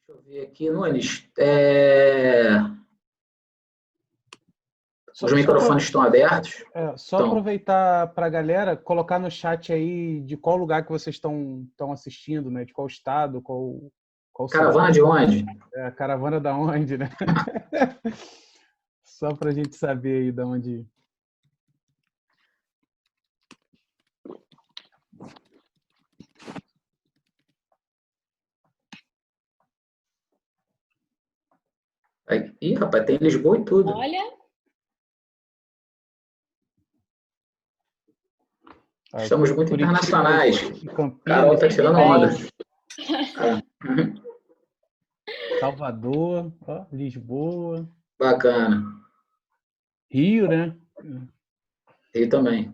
Deixa eu ver aqui, Nunes. Os microfones estão abertos. Só aproveitar para a galera colocar no chat aí de qual lugar que vocês estão assistindo, né? De qual estado, qual Caravana de onde? Caravana da onde, né? Só para a gente saber aí de onde. Ih, rapaz, tem Lisboa e tudo. Olha. Estamos muito internacionais. Carol está tirando onda. Salvador, Lisboa. Bacana. Rio, né? Rio também.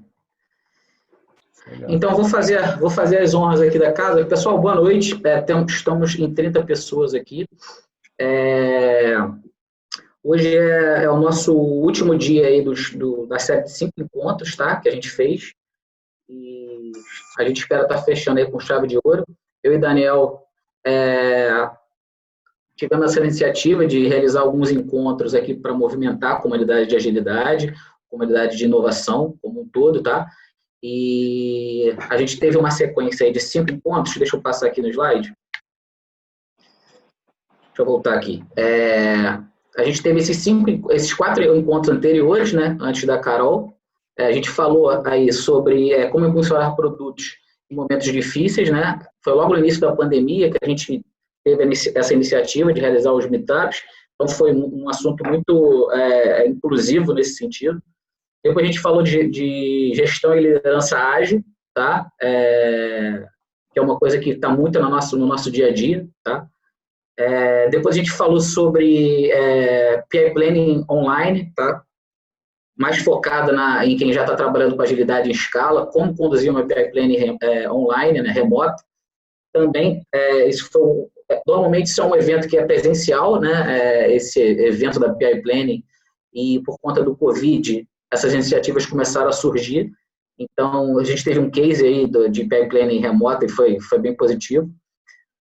Legal. Então, vou fazer as honras aqui da casa. Pessoal, boa noite. Estamos em 30 pessoas aqui. Hoje é o nosso último dia aí da série de 5 encontros, tá? Que a gente fez. E a gente espera estar fechando aí com chave de ouro. Eu e Daniel tivemos essa iniciativa de realizar alguns encontros aqui para movimentar a comunidade de agilidade, comunidade de inovação como um todo, tá? E a gente teve uma sequência aí de 5 encontros. Deixa eu passar aqui no slide. Deixa eu voltar aqui. A gente teve esses 4 encontros anteriores, né? Antes da Carol. A gente falou aí sobre como impulsionar produtos em momentos difíceis, né? Foi logo no início da pandemia que a gente teve essa iniciativa de realizar os meetups. Então, foi um assunto muito inclusivo nesse sentido. Depois a gente falou de gestão e liderança ágil, tá? Que é uma coisa que está muito no nosso dia a dia, tá? Depois a gente falou sobre PI Planning online, tá? Mais focada em quem já está trabalhando com agilidade em escala, como conduzir uma PI Planning online, né, remota. Também, normalmente isso é um evento que é presencial, né, esse evento da PI Planning, e por conta do Covid, essas iniciativas começaram a surgir. Então, a gente teve um case aí de PI Planning remota e foi bem positivo.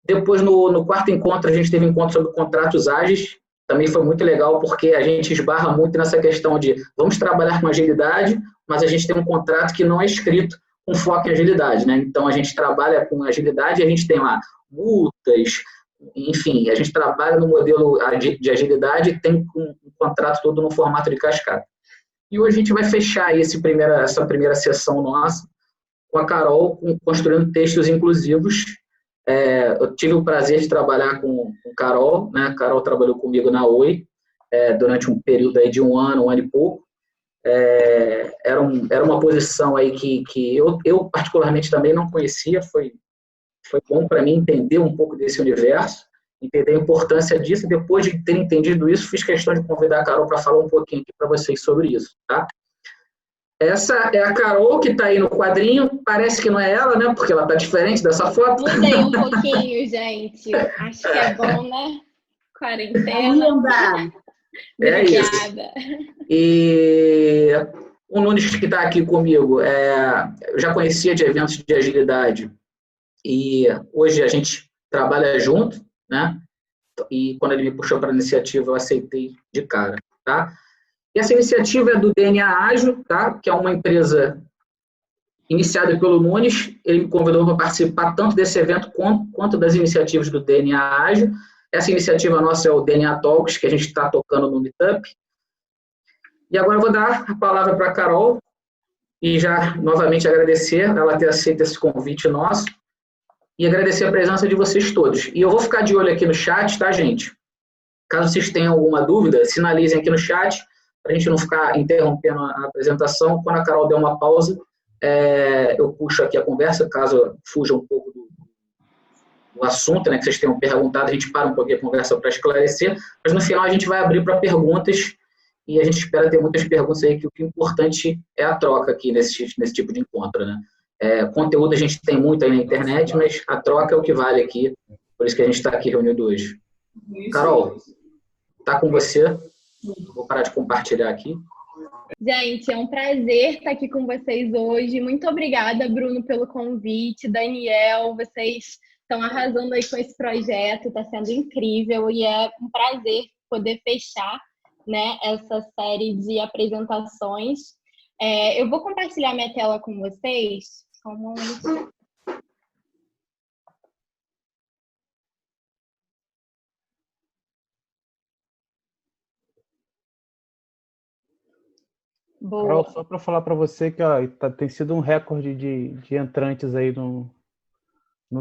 Depois, no 4º encontro, a gente teve um encontro sobre contratos ágeis. Também foi muito legal, porque a gente esbarra muito nessa questão de vamos trabalhar com agilidade, mas a gente tem um contrato que não é escrito com foco em agilidade, né? Então, a gente trabalha com agilidade e a gente tem lá multas, enfim, a gente trabalha no modelo de agilidade e tem um contrato todo no formato de cascata. E hoje a gente vai fechar essa primeira sessão nossa com a Carol, construindo textos inclusivos. Eu tive o prazer de trabalhar com Carol, né? A Carol trabalhou comigo na Oi durante um período aí de um ano e pouco. Era uma posição aí que eu particularmente também não conhecia. Foi bom para mim entender um pouco desse universo, entender a importância disso, e depois de ter entendido isso, fiz questão de convidar a Carol para falar um pouquinho aqui para vocês sobre isso, tá? Essa é a Carol, que está aí no quadrinho. Parece que não é ela, né? Porque ela está diferente dessa foto. Mudei um pouquinho, gente. Acho que é bom, né? Quarentena. É isso. E o Nunes, que está aqui comigo, eu já conhecia de eventos de agilidade. E hoje a gente trabalha junto, né? E quando ele me puxou para a iniciativa, eu aceitei de cara, tá? E essa iniciativa é do DNA Ágil, tá? Que é uma empresa iniciada pelo Nunes. Ele me convidou para participar tanto desse evento quanto das iniciativas do DNA Ágil. Essa iniciativa nossa é o DNA Talks, que a gente está tocando no Meetup. E agora eu vou dar a palavra para a Carol e já novamente agradecer ela ter aceito esse convite nosso e agradecer a presença de vocês todos. E eu vou ficar de olho aqui no chat, tá, gente? Caso vocês tenham alguma dúvida, sinalizem aqui no chat, para a gente não ficar interrompendo a apresentação. Quando a Carol der uma pausa, eu puxo aqui a conversa, caso fuja um pouco do assunto, né, que vocês tenham perguntado, a gente para um pouquinho a conversa para esclarecer, mas no final a gente vai abrir para perguntas, e a gente espera ter muitas perguntas aí, que o que é importante é a troca aqui nesse tipo de encontro, né? Conteúdo a gente tem muito aí na internet, mas a troca é o que vale aqui, por isso que a gente está aqui reunido hoje. Carol, está com você? Vou parar de compartilhar aqui. Gente, é um prazer estar aqui com vocês hoje. Muito obrigada, Bruno, pelo convite. Daniel, vocês estão arrasando aí com esse projeto, está sendo incrível e é um prazer poder fechar, né, essa série de apresentações. Eu vou compartilhar minha tela com vocês. Só um momento. Boa. Carol, só para falar para você que ó, tem sido um recorde de entrantes aí no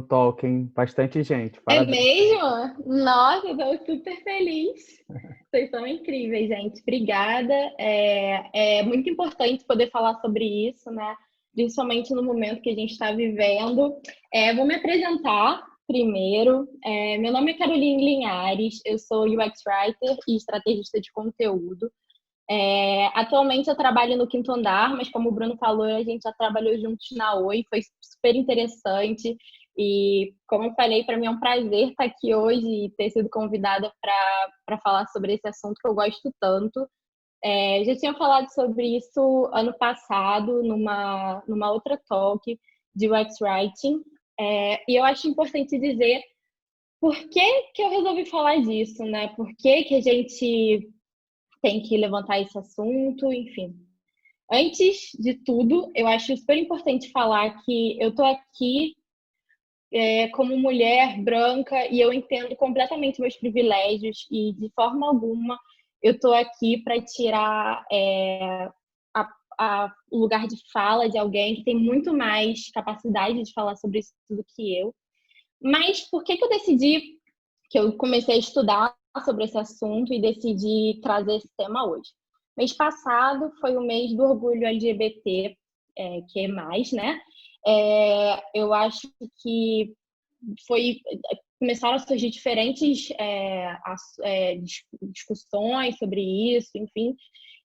Tolkien. Bastante gente. Parabéns. É mesmo? Nossa, eu estou super feliz. Vocês são incríveis, gente. Obrigada. É muito importante poder falar sobre isso, né? Principalmente no momento que a gente está vivendo. Vou me apresentar primeiro. Meu nome é Caroline Linhares, eu sou UX Writer e estrategista de conteúdo. Atualmente eu trabalho no Quinto Andar, mas como o Bruno falou, a gente já trabalhou juntos na Oi, foi super interessante. E como eu falei, para mim é um prazer estar aqui hoje e ter sido convidada para falar sobre esse assunto que eu gosto tanto. Já tinha falado sobre isso ano passado, numa outra talk de UX Writing. E eu acho importante dizer por que eu resolvi falar disso, né? Por que a gente tem que levantar esse assunto, enfim. Antes de tudo, eu acho super importante falar que eu tô aqui como mulher branca e eu entendo completamente meus privilégios e de forma alguma eu tô aqui para tirar o lugar de fala de alguém que tem muito mais capacidade de falar sobre isso do que eu. Mas por que eu decidi que eu comecei a estudar sobre esse assunto e decidi trazer esse tema hoje? Mês passado foi o mês do orgulho LGBT, que é mais, né? Eu acho que começaram a surgir diferentes discussões sobre isso, enfim.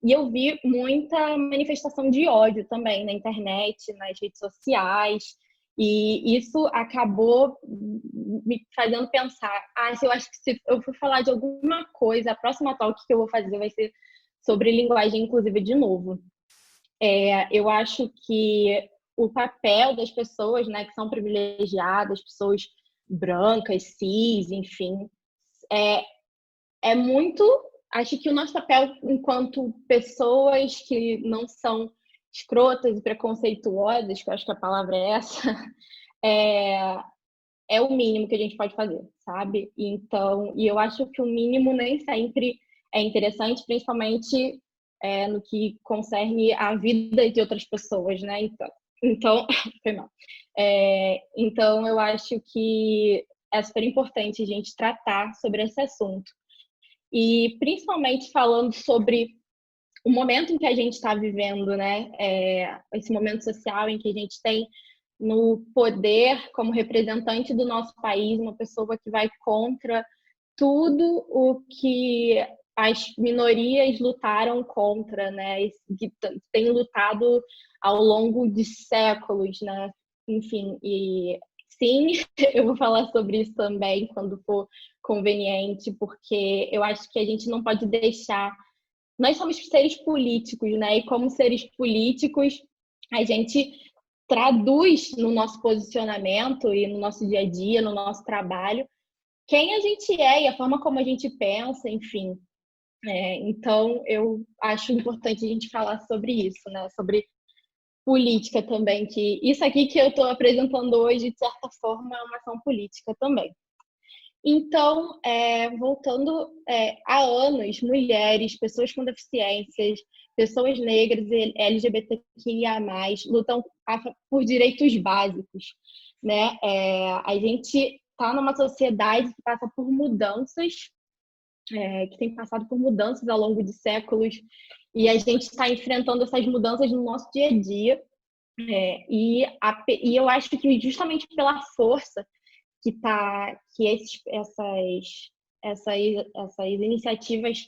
E eu vi muita manifestação de ódio também na internet, nas redes sociais. E isso acabou me fazendo pensar, eu acho que se eu for falar de alguma coisa, a próxima talk que eu vou fazer vai ser sobre linguagem inclusiva de novo. Eu acho que o papel das pessoas, né, que são privilegiadas, pessoas brancas, cis, enfim, é muito... Acho que o nosso papel enquanto pessoas que não são escrotas e preconceituosas, que eu acho que a palavra é essa, é o mínimo que a gente pode fazer, sabe? Então, e eu acho que o mínimo nem sempre é interessante, principalmente no que concerne a vida de outras pessoas, né? Então foi mal. Então, eu acho que é super importante a gente tratar sobre esse assunto. E principalmente falando sobre o momento em que a gente está vivendo, né? Esse momento social em que a gente tem no poder, como representante do nosso país, uma pessoa que vai contra tudo o que as minorias lutaram contra, né? Que tem lutado ao longo de séculos, né? Enfim, e sim, eu vou falar sobre isso também quando for conveniente, porque eu acho que a gente não pode deixar... Nós somos seres políticos, né? E como seres políticos, a gente traduz no nosso posicionamento e no nosso dia a dia, no nosso trabalho, quem a gente é e a forma como a gente pensa, enfim. Então, eu acho importante a gente falar sobre isso, né? Sobre política também, que isso aqui que eu estou apresentando hoje, de certa forma, é uma ação política também. Então, voltando há anos, mulheres, pessoas com deficiências, pessoas negras e LGBTQIA+, lutam por direitos básicos, né? A gente está numa sociedade que passa por mudanças, que tem passado por mudanças ao longo de séculos, e a gente está enfrentando essas mudanças no nosso dia a dia. E eu acho que justamente pela força que essas iniciativas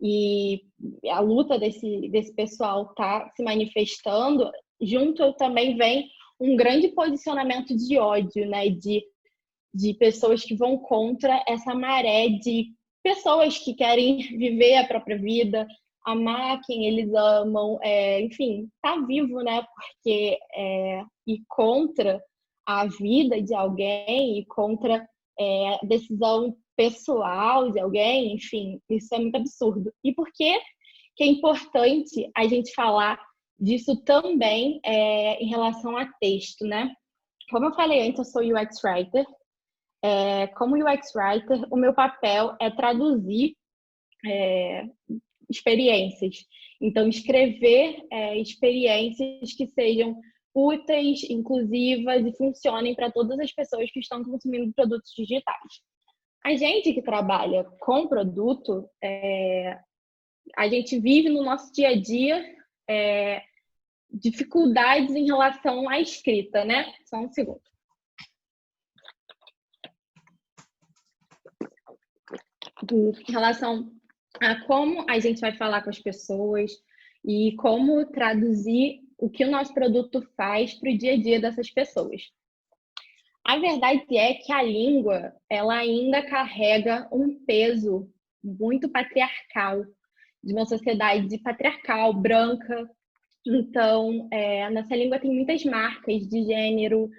e a luta desse pessoal está se manifestando, junto também vem um grande posicionamento de ódio, né? De pessoas que vão contra essa maré de pessoas que querem viver a própria vida, amar quem eles amam, enfim, tá vivo, né? Porque ir contra a vida de alguém e contra a decisão pessoal de alguém, enfim, isso é muito absurdo. E por que é importante a gente falar disso também em relação a texto, né? Como eu falei antes, eu sou UX Writer. Como UX Writer, o meu papel é traduzir experiências. Então, escrever experiências que sejam úteis, inclusivas e funcionem para todas as pessoas que estão consumindo produtos digitais. A gente que trabalha com produto, a gente vive no nosso dia a dia dificuldades em relação à escrita, né? Só um segundo. Em relação a como a gente vai falar com as pessoas e como traduzir o que o nosso produto faz para o dia a dia dessas pessoas. A verdade é que a língua, ela ainda carrega um peso muito patriarcal, de uma sociedade patriarcal, branca. Então, a nossa língua tem muitas marcas de gênero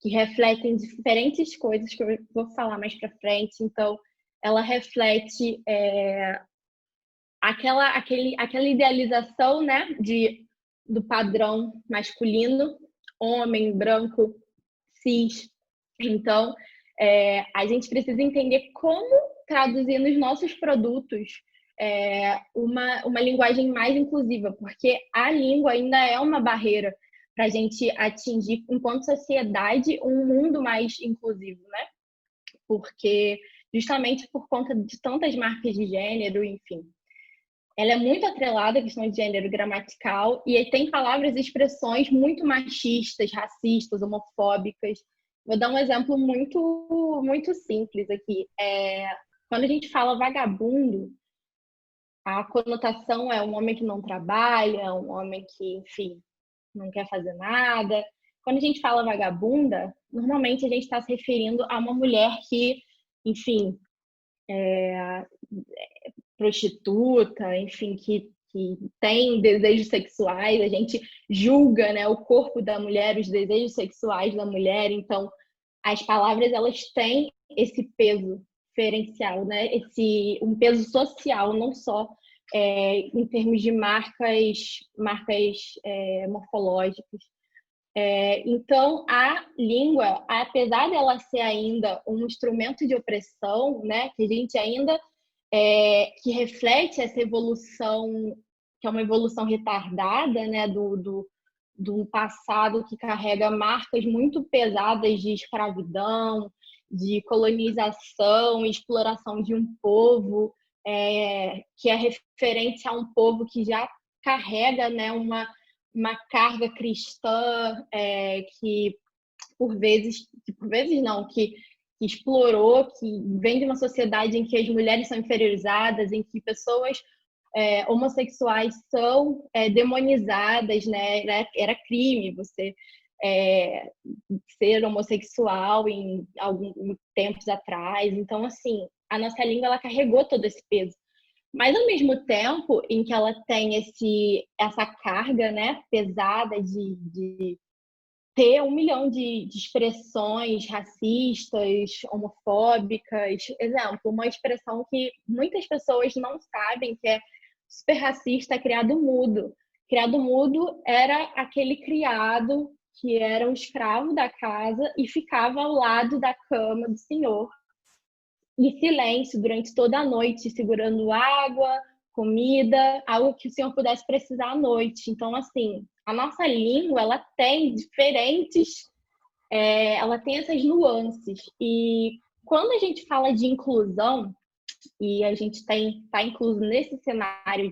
que refletem diferentes coisas que eu vou falar mais para frente. Então, ela reflete aquela idealização, né, do padrão masculino, homem, branco, cis. Então, a gente precisa entender como traduzir nos nossos produtos uma linguagem mais inclusiva, porque a língua ainda é uma barreira para a gente atingir, enquanto sociedade, um mundo mais inclusivo, né? Porque, justamente por conta de tantas marcas de gênero, enfim, ela é muito atrelada à questão de gênero gramatical e tem palavras e expressões muito machistas, racistas, homofóbicas. Vou dar um exemplo muito, muito simples aqui. Quando a gente fala vagabundo, a conotação é um homem que não trabalha, um homem que, enfim, não quer fazer nada. Quando a gente fala vagabunda, normalmente a gente está se referindo a uma mulher que, enfim, prostituta, enfim, que tem desejos sexuais. A gente julga, né, o corpo da mulher, os desejos sexuais da mulher. Então, as palavras, elas têm esse peso diferencial, né? Um peso social, não só em termos de marcas morfológicas. Então, a língua, apesar dela ser ainda um instrumento de opressão, né, que a gente ainda que reflete essa evolução, que é uma evolução retardada, né, do passado que carrega marcas muito pesadas de escravidão, de colonização, exploração de um povo, que é referente a um povo que já carrega, né, uma carga cristã que explorou, que vem de uma sociedade em que as mulheres são inferiorizadas, em que pessoas homossexuais são demonizadas, né? Era crime você ser homossexual em alguns tempos atrás. Então, assim, a nossa língua, ela carregou todo esse peso. Mas, ao mesmo tempo em que ela tem essa carga, né, pesada de ter 1 milhão de expressões racistas, homofóbicas. Exemplo, uma expressão que muitas pessoas não sabem, que é super racista, é criado mudo. Criado mudo era aquele criado que era um escravo da casa e ficava ao lado da cama do senhor, em silêncio, durante toda a noite, segurando água, comida, algo que o senhor pudesse precisar à noite. Então, assim, a nossa língua, ela tem ela tem essas nuances. E quando a gente fala de inclusão, e a gente está incluso nesse cenário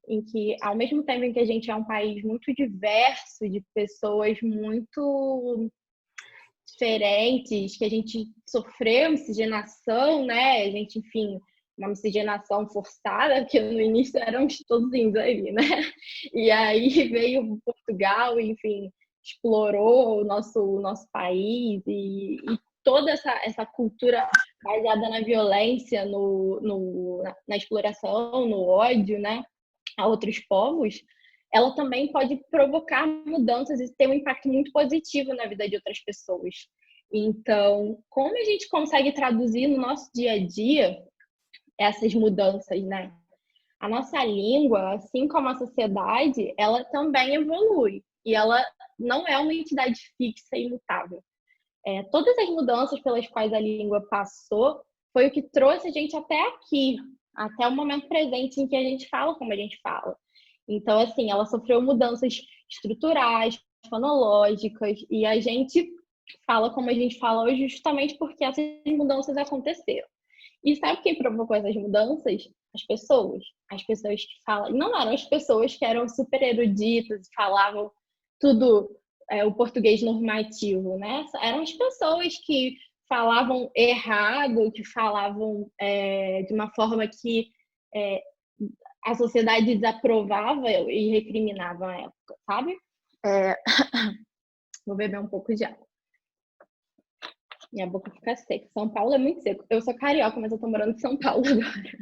em que, ao mesmo tempo em que a gente é um país muito diverso, de pessoas muito diferentes, que a gente sofreu miscigenação, né? A gente, enfim, uma miscigenação forçada, que no início éramos todos índios ali, né? E aí veio Portugal, enfim, explorou o nosso país e toda essa cultura baseada na violência, na exploração, no ódio, né, a outros povos, ela também pode provocar mudanças e ter um impacto muito positivo na vida de outras pessoas. Então, como a gente consegue traduzir no nosso dia a dia essas mudanças, né? A nossa língua, assim como a sociedade, ela também evolui. E ela não é uma entidade fixa e imutável. Todas as mudanças pelas quais a língua passou foi o que trouxe a gente até aqui, até o momento presente em que a gente fala como a gente fala. Então, assim, ela sofreu mudanças estruturais, fonológicas, e a gente fala como a gente fala hoje justamente porque essas mudanças aconteceram. E sabe quem provocou essas mudanças? As pessoas. As pessoas que falam... Não eram as pessoas que eram super eruditas e falavam tudo o português normativo, né? Eram as pessoas que falavam errado, que falavam de uma forma que a sociedade desaprovava e recriminava na época, sabe? Vou beber um pouco de água. Minha boca fica seca. São Paulo é muito seco. Eu sou carioca, mas eu tô morando em São Paulo agora.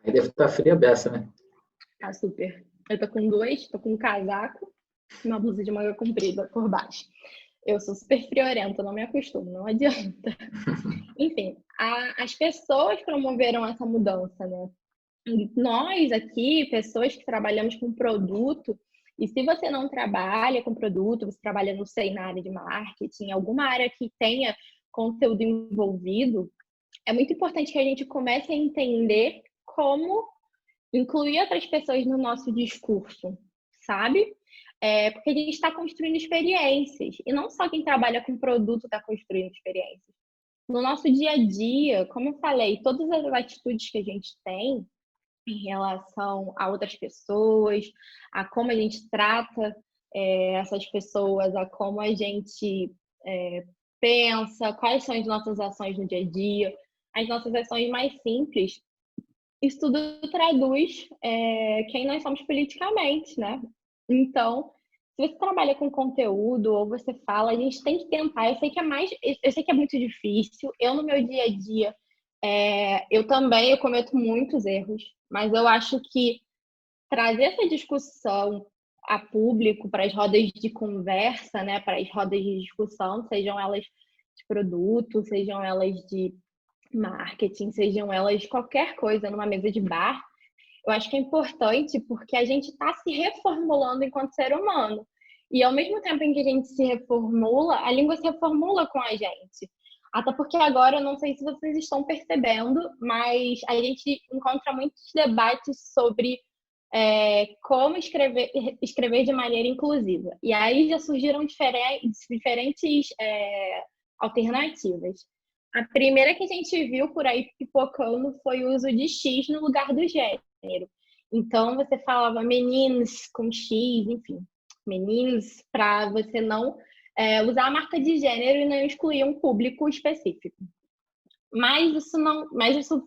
Aí deve estar fria a beça, né? Tá super. Eu tô com um casaco e uma blusa de manga comprida por baixo. Eu sou super friorenta, não me acostumo, não adianta. Enfim, as pessoas promoveram essa mudança, né? E nós aqui, pessoas que trabalhamos com produto, e se você não trabalha com produto, você trabalha, não sei, na área de marketing, alguma área que tenha conteúdo envolvido, é muito importante que a gente comece a entender como incluir outras pessoas no nosso discurso, sabe? Porque a gente está construindo experiências. E não só quem trabalha com produto está construindo experiências. No nosso dia a dia, como eu falei, todas as atitudes que a gente tem em relação a outras pessoas, a como a gente trata essas pessoas, a como a gente pensa, quais são as nossas ações no dia a dia, as nossas ações mais simples. Isso tudo traduz quem nós somos politicamente, né? Então, se você trabalha com conteúdo ou você fala, a gente tem que tentar. Eu sei que é muito difícil. Eu, no meu dia a dia, eu cometo muitos erros, mas eu acho que trazer essa discussão a público para as rodas de conversa, né, para as rodas de discussão, sejam elas de produto, sejam elas de marketing, sejam elas qualquer coisa numa mesa de bar, eu acho que é importante porque a gente está se reformulando enquanto ser humano. E ao mesmo tempo em que a gente se reformula, a língua se reformula com a gente. Até porque agora, eu não sei se vocês estão percebendo, mas a gente encontra muitos debates sobre como escrever de maneira inclusiva. E aí já surgiram diferentes alternativas. A primeira que a gente viu por aí pipocando foi o uso de X no lugar do gênero. Então, você falava meninos com X, enfim, meninos, para você não usar a marca de gênero e não excluir um público específico. Mas isso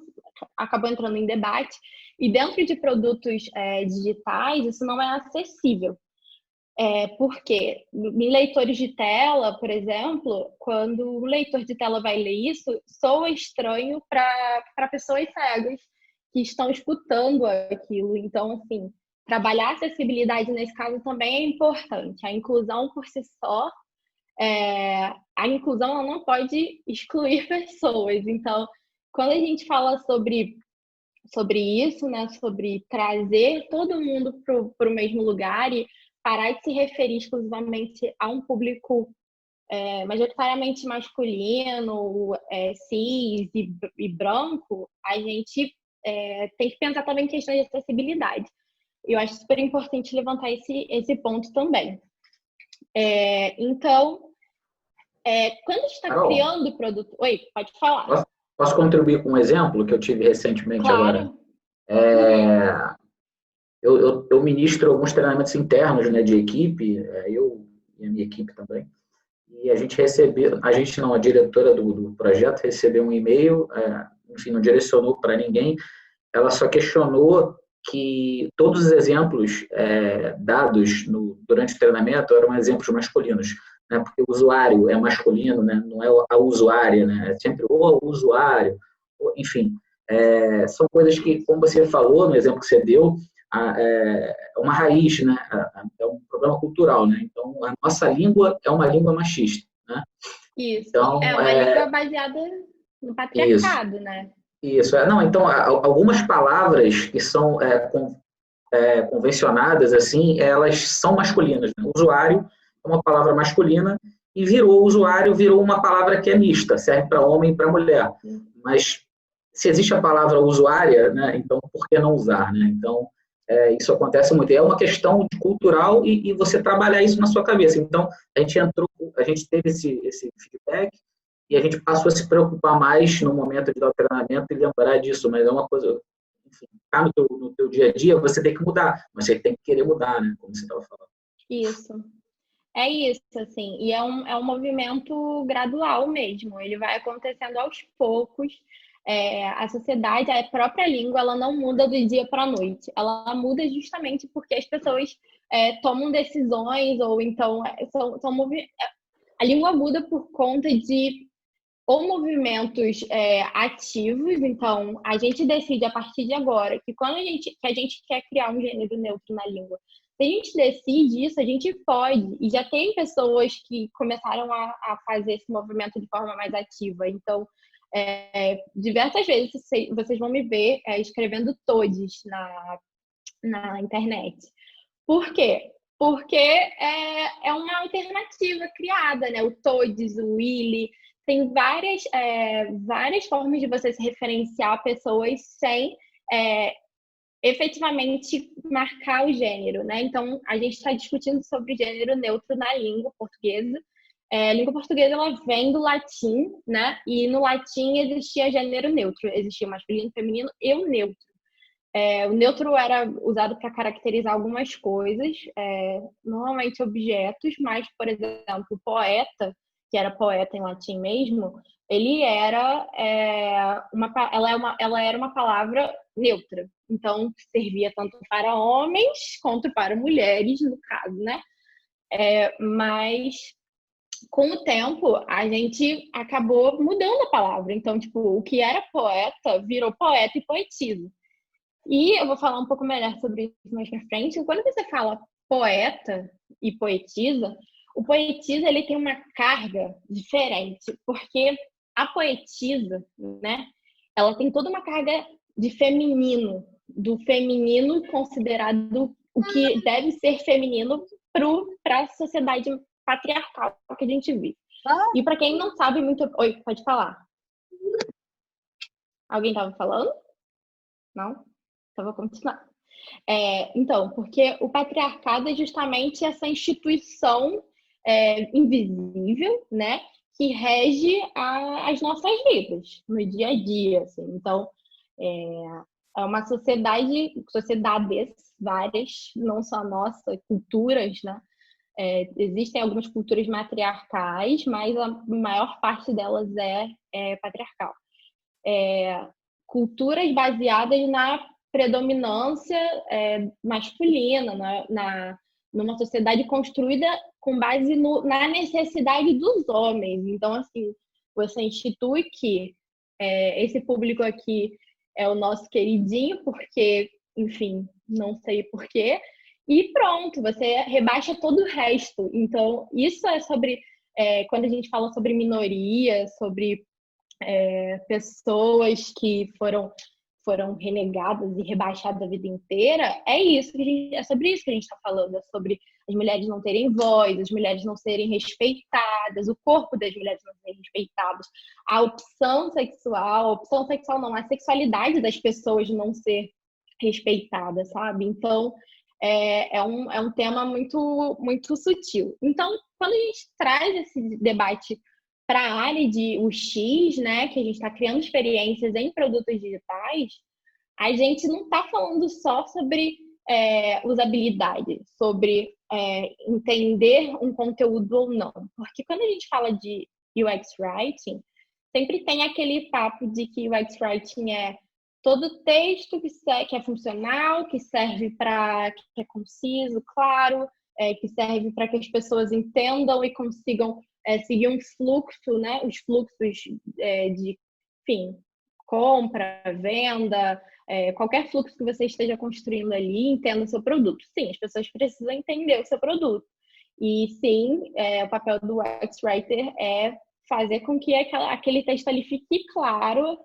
acabou entrando em debate, e dentro de produtos digitais, isso não é acessível. Porque em leitores de tela, por exemplo, quando o leitor de tela vai ler isso, soa estranho para pessoas cegas que estão escutando aquilo. Então, assim, trabalhar a acessibilidade nesse caso também é importante. A inclusão por si só, a inclusão ela não pode excluir pessoas. Então, quando a gente fala sobre isso, né, sobre trazer todo mundo para o mesmo lugar e parar de se referir exclusivamente a um público majoritariamente masculino, cis e branco, a gente tem que pensar também em questões de acessibilidade. Eu acho super importante levantar esse ponto também. Então, quando a gente está criando produto... Oi, pode falar. Posso contribuir com um exemplo que eu tive recentemente? Claro. Agora? Eu ministro alguns treinamentos internos, né, de equipe, eu e a minha equipe também. E a diretora do projeto recebeu um e-mail, enfim, não direcionou para ninguém, ela só questionou que todos os exemplos dados durante o treinamento eram exemplos masculinos, né, porque o usuário é masculino, né, não é a usuária, né, é sempre o usuário, enfim. São coisas que, como você falou, no exemplo que você deu, é uma raiz, né? É um problema cultural, né? Então, a nossa língua é uma língua machista, né? Isso. Então, É uma língua baseada no isso, patriarcado, né? isso. Não, então, algumas palavras que são convencionadas, assim, elas são masculinas, né? Usuário é uma palavra masculina e virou uma palavra que é mista, serve para homem e para mulher. Mas se existe a palavra usuária, né, então por que não usar, né? Então, isso acontece muito. É uma questão cultural e você trabalhar isso na sua cabeça. Então, a gente teve esse feedback e a gente passou a se preocupar mais no momento de dar o treinamento e lembrar disso, mas é uma coisa, enfim, tá no teu dia a dia, você tem que mudar, mas você tem que querer mudar, né, como você estava falando. Isso. É isso, assim, e é um movimento gradual mesmo, ele vai acontecendo aos poucos. A sociedade, a própria língua, ela não muda do dia para a noite, ela muda justamente porque as pessoas tomam decisões, ou então a língua muda por conta de ou movimentos ativos. Então a gente decide a partir de agora que quando a gente quer criar um gênero neutro na língua, se a gente decide isso, a gente pode. E já tem pessoas que começaram a fazer esse movimento de forma mais ativa. Então, diversas vezes vocês vão me ver escrevendo todes na internet. Por quê? Porque é uma alternativa criada, né? O todes, o willy. Tem várias formas de você se referenciar pessoas sem efetivamente marcar o gênero, né? Então, a gente está discutindo sobre gênero neutro na língua portuguesa. A língua portuguesa, ela vem do latim, né? E no latim existia gênero neutro. Existia masculino, feminino e o neutro. O neutro era usado para caracterizar algumas coisas, normalmente objetos, mas, por exemplo, poeta, que era poeta em latim mesmo, ele era ela era uma palavra neutra. Então, servia tanto para homens quanto para mulheres, no caso, né? Mas, com o tempo, a gente acabou mudando a palavra. Então, tipo, o que era poeta virou poeta e poetisa. E eu vou falar um pouco melhor sobre isso mais pra frente. Quando você fala poeta e poetisa, o poetisa, ele tem uma carga diferente, porque a poetisa, né, ela tem toda uma carga de feminino, do feminino considerado o que deve ser feminino para a sociedade patriarcal que a gente vive. E para quem não sabe muito... Oi, pode falar. Alguém estava falando? Não? Então, vou continuar. Então, porque o patriarcado é justamente essa instituição invisível, né, que rege as nossas vidas no dia a dia, assim. Então, é uma sociedades várias, não só a nossa, culturas, né? Existem algumas culturas matriarcais, mas a maior parte delas é patriarcal. Culturas baseadas na predominância masculina, numa sociedade construída com base na necessidade dos homens. Então, assim, você institui que esse público aqui é o nosso queridinho, porque, enfim, não sei porquê, e pronto, você rebaixa todo o resto. Então, isso é sobre, quando a gente fala sobre minoria, sobre pessoas que foram renegadas e rebaixadas a vida inteira, é sobre isso que a gente está falando, é sobre as mulheres não terem voz, as mulheres não serem respeitadas, o corpo das mulheres não serem respeitadas, a opção sexual não, a sexualidade das pessoas não ser respeitada, sabe? Então, é um tema muito, muito sutil. Então, quando a gente traz esse debate para a área de UX, né, que a gente está criando experiências em produtos digitais, a gente não está falando só sobre usabilidade, sobre entender um conteúdo ou não. Porque quando a gente fala de UX Writing, sempre tem aquele papo de que UX Writing é todo texto que é funcional, que serve para... que é conciso, claro, que serve para que as pessoas entendam e consigam seguir um fluxo, né? Os fluxos de, enfim, compra, venda, qualquer fluxo que você esteja construindo ali, entenda o seu produto. Sim, as pessoas precisam entender o seu produto. E sim, o papel do UX Writer é fazer com que aquele texto ali fique claro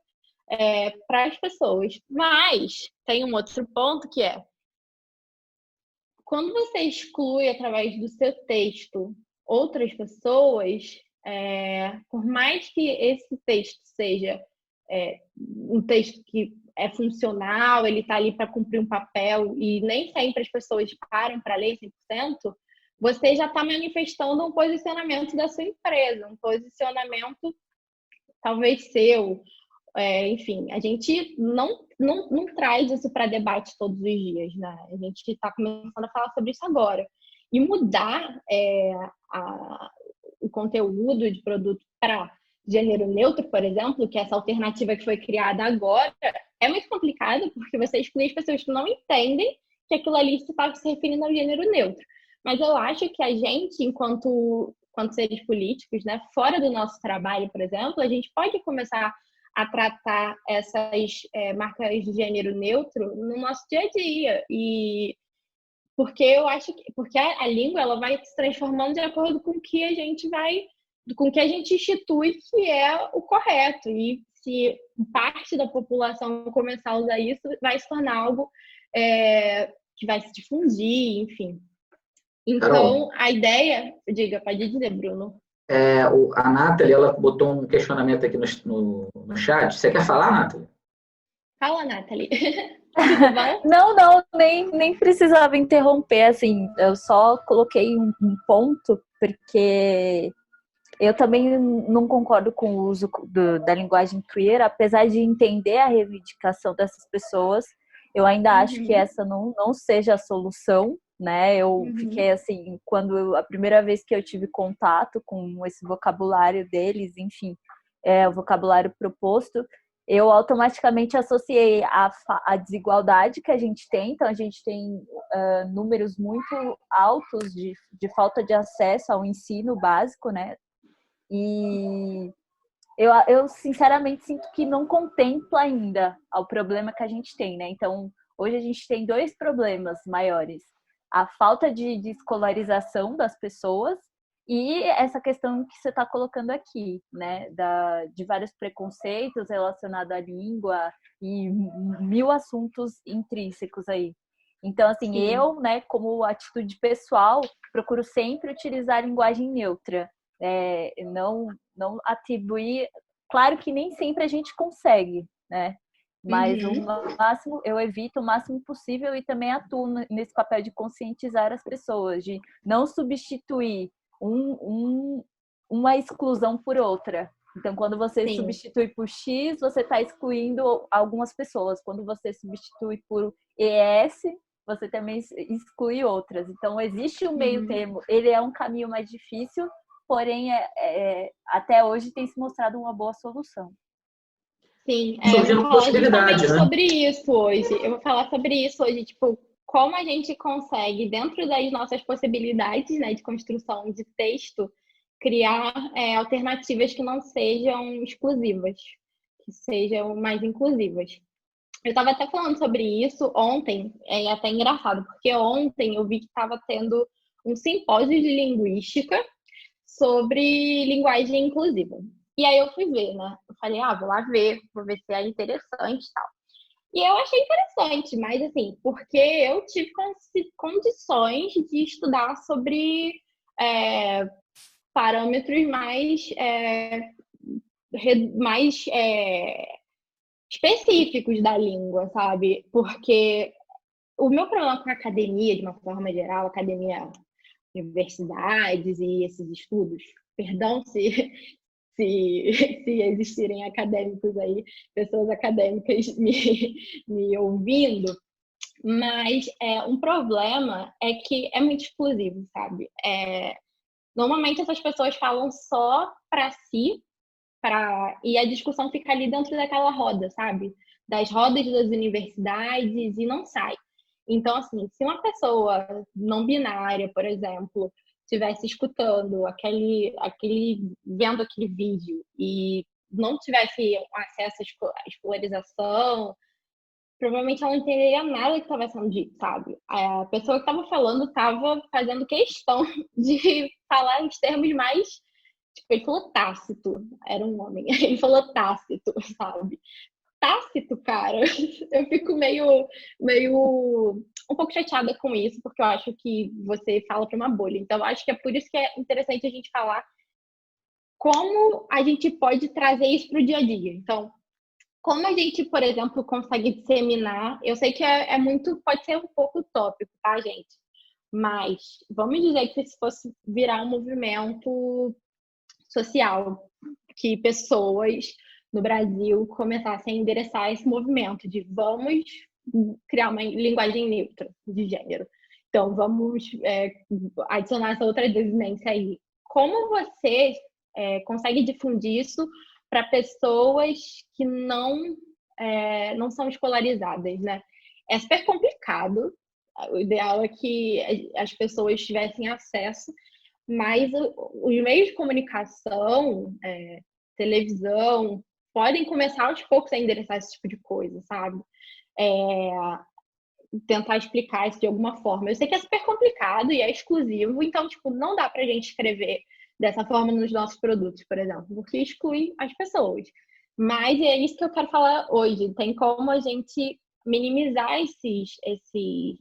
para as pessoas. Mas tem um outro ponto que é, quando você exclui através do seu texto outras pessoas, por mais que esse texto seja um texto que é funcional, ele está ali para cumprir um papel e nem sempre as pessoas param para ler 100%, você já está manifestando um posicionamento da sua empresa, um posicionamento talvez seu. Enfim, a gente não traz isso para debate todos os dias, né? A gente está começando a falar sobre isso agora. E mudar o conteúdo de produto para gênero neutro, por exemplo, que é essa alternativa que foi criada agora, é muito complicado, porque você exclui as pessoas que não entendem que aquilo ali está se referindo ao gênero neutro. Mas eu acho que a gente, enquanto seres políticos, né, fora do nosso trabalho, por exemplo, a gente pode começar a tratar essas marcas de gênero neutro no nosso dia a dia. E porque eu acho que a língua ela vai se transformando de acordo com o que a gente institui que é o correto. E se parte da população começar a usar isso, vai se tornar algo que vai se difundir, enfim. Então, Carol, a ideia... Pode dizer, Bruno. a Nathalie, ela botou um questionamento aqui no chat. Você quer falar, Nathalie? Fala, Nathalie. Tudo bom? Não, nem precisava interromper, assim, eu só coloquei um ponto, porque eu também não concordo com o uso da linguagem queer, apesar de entender a reivindicação dessas pessoas, eu ainda acho que essa não seja a solução, né? Eu fiquei assim, a primeira vez que eu tive contato com esse vocabulário deles, enfim, o vocabulário proposto, eu automaticamente associei a desigualdade que a gente tem. Então, a gente tem números muito altos de falta de acesso ao ensino básico, né? E eu sinceramente sinto que não contempla ainda o problema que a gente tem, né? Então, hoje a gente tem dois problemas maiores. A falta de escolarização das pessoas e essa questão que você está colocando aqui, né? De vários preconceitos relacionados à língua e mil assuntos intrínsecos aí. Então, assim, sim, eu, né, como atitude pessoal, procuro sempre utilizar a linguagem neutra. Não atribuir... Claro que nem sempre a gente consegue, né? Mas eu evito o máximo possível e também atuo nesse papel de conscientizar as pessoas, de não substituir uma exclusão por outra. Então, quando você substitui por X, você está excluindo algumas pessoas. Quando você substitui por ES, você também exclui outras. Então, existe um meio termo. Ele é um caminho mais difícil, porém, até hoje tem se mostrado uma boa solução. Sim, eu vou falar justamente sobre isso hoje. Eu vou falar sobre isso hoje, tipo, como a gente consegue, dentro das nossas possibilidades, né, de construção de texto, criar alternativas que não sejam exclusivas, que sejam mais inclusivas. Eu estava até falando sobre isso ontem, é até engraçado, porque ontem eu vi que estava tendo um simpósio de linguística sobre linguagem inclusiva. E aí eu fui ver, né? Eu falei, vou lá ver, vou ver se é interessante e tal. E eu achei interessante, mas assim, porque eu tive condições de estudar sobre parâmetros mais específicos da língua, sabe? Porque o meu problema com a academia, de uma forma geral, academia, universidades e esses estudos, perdão se existirem acadêmicos aí, pessoas acadêmicas me ouvindo, mas um problema é que é muito exclusivo, sabe? Normalmente essas pessoas falam só para si, e a discussão fica ali dentro daquela roda, sabe? Das rodas das universidades e não sai. Então, assim, se uma pessoa não binária, por exemplo, estivesse escutando vendo aquele vídeo e não tivesse acesso à escolarização, provavelmente ela não entenderia nada que estava sendo dito, sabe? A pessoa que estava falando estava fazendo questão de falar em termos mais. Tipo, ele falou tácito, era um homem. Ele falou tácito, sabe? Tácito, cara. Eu fico meio um pouco chateada com isso, porque eu acho que você fala para uma bolha. Então, eu acho que é por isso que é interessante a gente falar como a gente pode trazer isso para o dia a dia. Então, como a gente, por exemplo, consegue disseminar, eu sei que é muito, pode ser um pouco utópico, tá, gente? Mas vamos dizer que se fosse virar um movimento social, que pessoas no Brasil começassem a endereçar esse movimento de vamos criar uma linguagem neutra de gênero. Então, vamos adicionar essa outra desinência aí. Como você consegue difundir isso para pessoas que não são escolarizadas, né? É super complicado. O ideal é que as pessoas tivessem acesso, mas os meios de comunicação, televisão, podem começar aos poucos a endereçar esse tipo de coisa, sabe? Tentar explicar isso de alguma forma. Eu sei que é super complicado e é exclusivo, então, tipo, não dá pra gente escrever dessa forma nos nossos produtos, por exemplo, porque exclui as pessoas. Mas é isso que eu quero falar hoje. Tem como a gente minimizar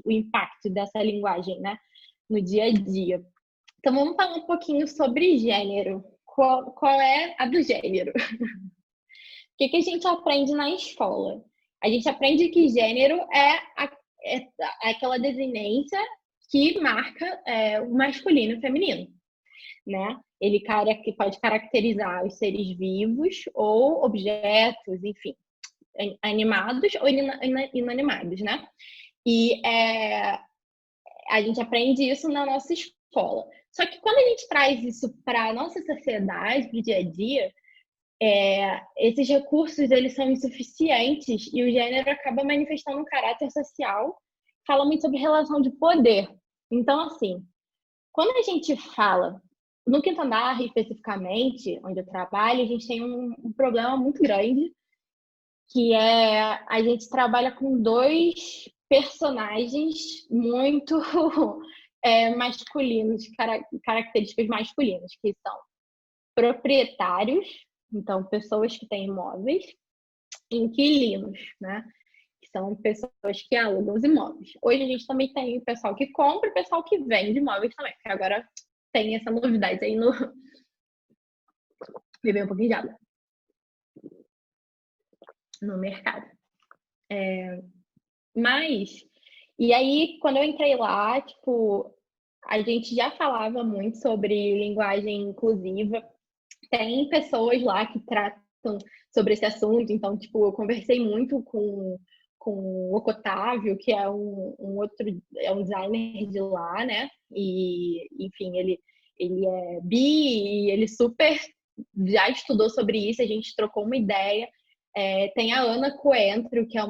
o impacto dessa linguagem, né, no dia a dia. Então, vamos falar um pouquinho sobre gênero. Qual é a do gênero? O que a gente aprende na escola? A gente aprende que gênero é aquela desinência que marca o masculino e o feminino, né? Ele pode caracterizar os seres vivos ou objetos, enfim, animados ou inanimados, né? E a gente aprende isso na nossa escola. Só que quando a gente traz isso para a nossa sociedade, para o dia a dia, esses recursos eles são insuficientes e o gênero acaba manifestando um caráter social, fala muito sobre relação de poder. Então, assim, quando a gente fala, no Quinto Andar especificamente, onde eu trabalho, a gente tem um problema muito grande, que a gente trabalha com dois personagens muito masculinos, características masculinas, que são proprietários, então pessoas que têm imóveis, inquilinos, né? Que são pessoas que alugam os imóveis. Hoje a gente também tem o pessoal que compra e o pessoal que vende imóveis também, porque agora tem essa novidade aí no... Beber um pouquinho de água. No mercado. Mas, e aí, quando eu entrei lá, tipo, a gente já falava muito sobre linguagem inclusiva. Tem pessoas lá que tratam sobre esse assunto, então, tipo, eu conversei muito com o Ocotávio, que é um designer de lá, né? E, enfim, ele é bi e ele super já estudou sobre isso, a gente trocou uma ideia. Tem a Ana Coentro, que é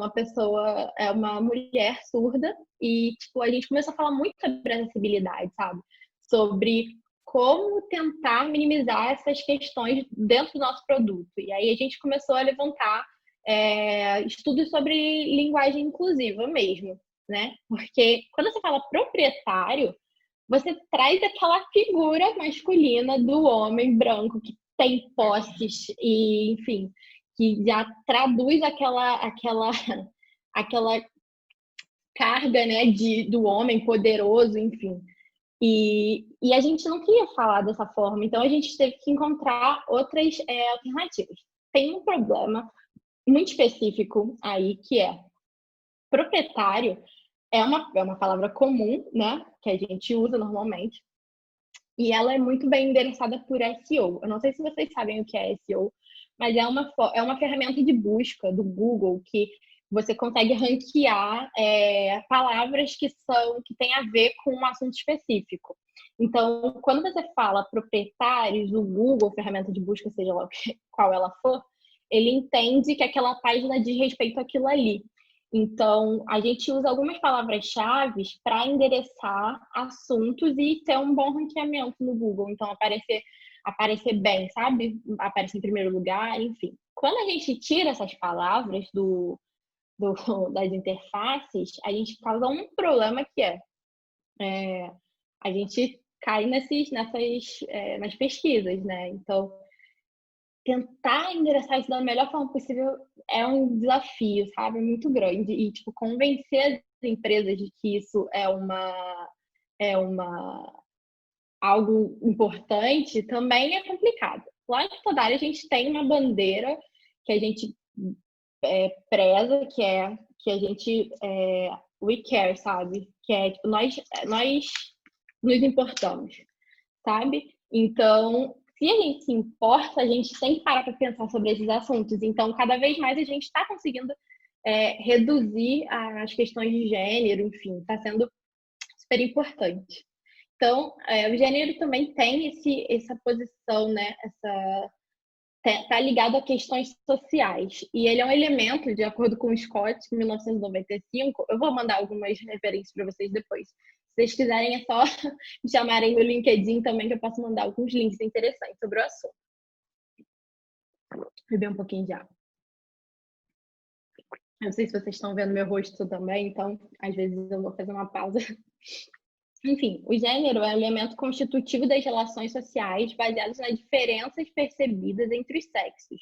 uma mulher surda, e tipo, a gente começou a falar muito sobre acessibilidade, sabe? Sobre como tentar minimizar essas questões dentro do nosso produto. E aí a gente começou a levantar estudos sobre linguagem inclusiva mesmo, né? Porque quando você fala proprietário, você traz aquela figura masculina do homem branco que tem posses e, enfim, que já traduz aquela carga, né, do homem poderoso, enfim. E a gente não queria falar dessa forma, então a gente teve que encontrar outras alternativas. Tem um problema muito específico aí, que proprietário é uma palavra comum, né, que a gente usa normalmente, e ela é muito bem endereçada por SEO. Eu não sei se vocês sabem o que é SEO, mas é uma ferramenta de busca do Google que você consegue ranquear palavras que têm a ver com um assunto específico. Então, quando você fala proprietários, o Google, ferramenta de busca, seja lá qual ela for, ele entende que aquela página diz respeito àquilo ali. Então, a gente usa algumas palavras-chave para endereçar assuntos e ter um bom ranqueamento no Google. Então, aparecer bem, sabe? Aparecer em primeiro lugar, enfim. Quando a gente tira essas palavras do das interfaces, a gente causa um problema que a gente cai nas pesquisas, né? Então, tentar endereçar isso da melhor forma possível é um desafio, sabe? Muito grande. E, tipo, convencer as empresas de que isso é algo importante também é complicado. Lá em toda área a gente tem uma bandeira que a gente preza, que a gente we care, sabe? Que é tipo, nós nos importamos, sabe? Então, se a gente se importa, a gente tem que parar para pensar sobre esses assuntos. Então, cada vez mais a gente está conseguindo reduzir as questões de gênero, enfim, está sendo super importante. Então, o gênero também tem essa posição, né? Tá ligado a questões sociais. E ele é um elemento, de acordo com o Scott, em 1995. Eu vou mandar algumas referências para vocês depois. Se vocês quiserem, é só me chamarem no LinkedIn também, que eu posso mandar alguns links interessantes sobre o assunto. Beber um pouquinho de água. Eu não sei se vocês estão vendo meu rosto também, então, às vezes eu vou fazer uma pausa. Enfim, o gênero é um elemento constitutivo das relações sociais baseadas nas diferenças percebidas entre os sexos.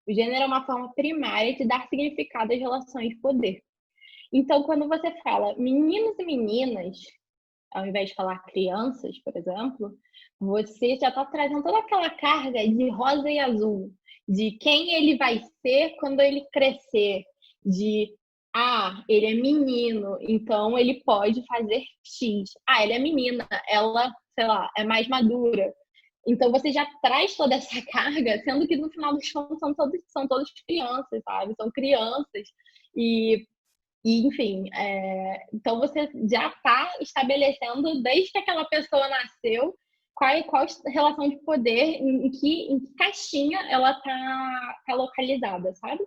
O gênero é uma forma primária de dar significado às relações de poder. Então, quando você fala meninos e meninas, ao invés de falar crianças, por exemplo, você já está trazendo toda aquela carga de rosa e azul, de quem ele vai ser quando ele crescer, de ele é menino, então ele pode fazer X. Ele é menina, ela, sei lá, é mais madura. Então você já traz toda essa carga, sendo que no final dos contos são todos crianças, sabe? São crianças. E enfim, então você já está estabelecendo, desde que aquela pessoa nasceu, qual relação de poder, em que caixinha ela tá localizada, sabe?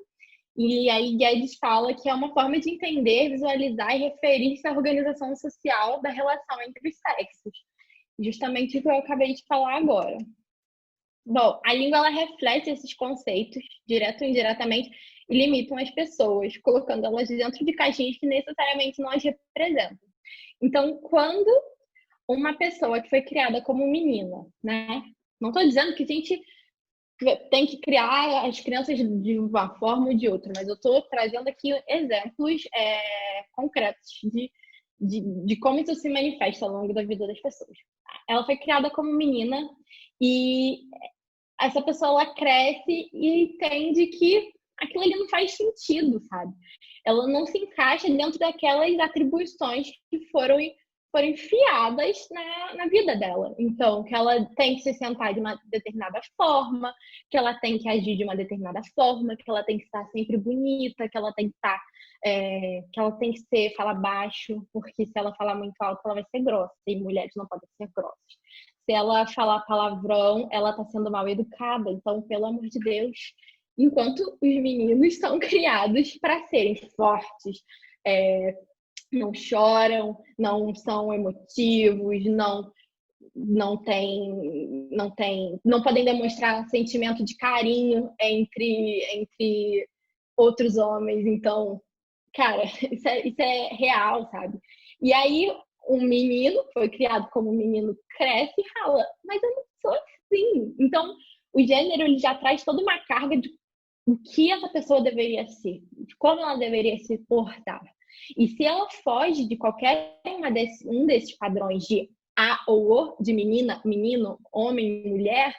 E aí Guedes fala que é uma forma de entender, visualizar e referir-se à organização social da relação entre os sexos. Justamente o que eu acabei de falar agora. Bom, a língua ela reflete esses conceitos, direto ou indiretamente, e limitam as pessoas, colocando elas dentro de caixinhas que necessariamente não as representam. Então, quando uma pessoa que foi criada como menina, né? Não estou dizendo que a gente tem que criar as crianças de uma forma ou de outra, mas eu estou trazendo aqui exemplos concretos de como isso se manifesta ao longo da vida das pessoas. Ela foi criada como menina e essa pessoa ela cresce e entende que aquilo ali não faz sentido, sabe? Ela não se encaixa dentro daquelas atribuições que foram enfiadas na vida dela. Então, que ela tem que se sentar de uma determinada forma, que ela tem que agir de uma determinada forma, que ela tem que estar sempre bonita, que ela tem que estar, que ela tem que falar baixo, porque se ela falar muito alto, ela vai ser grossa, e mulheres não podem ser grossas. Se ela falar palavrão, ela está sendo mal educada. Então, pelo amor de Deus, enquanto os meninos são criados para serem fortes, não choram, não são emotivos, não podem demonstrar sentimento de carinho entre outros homens. Então, cara, isso é real, sabe? E aí, um menino, foi criado como menino, cresce e fala, mas eu não sou assim. Então, o gênero ele já traz toda uma carga de o que essa pessoa deveria ser, de como ela deveria se portar. E se ela foge de qualquer um desses padrões de A ou O, de menina, menino, homem, mulher,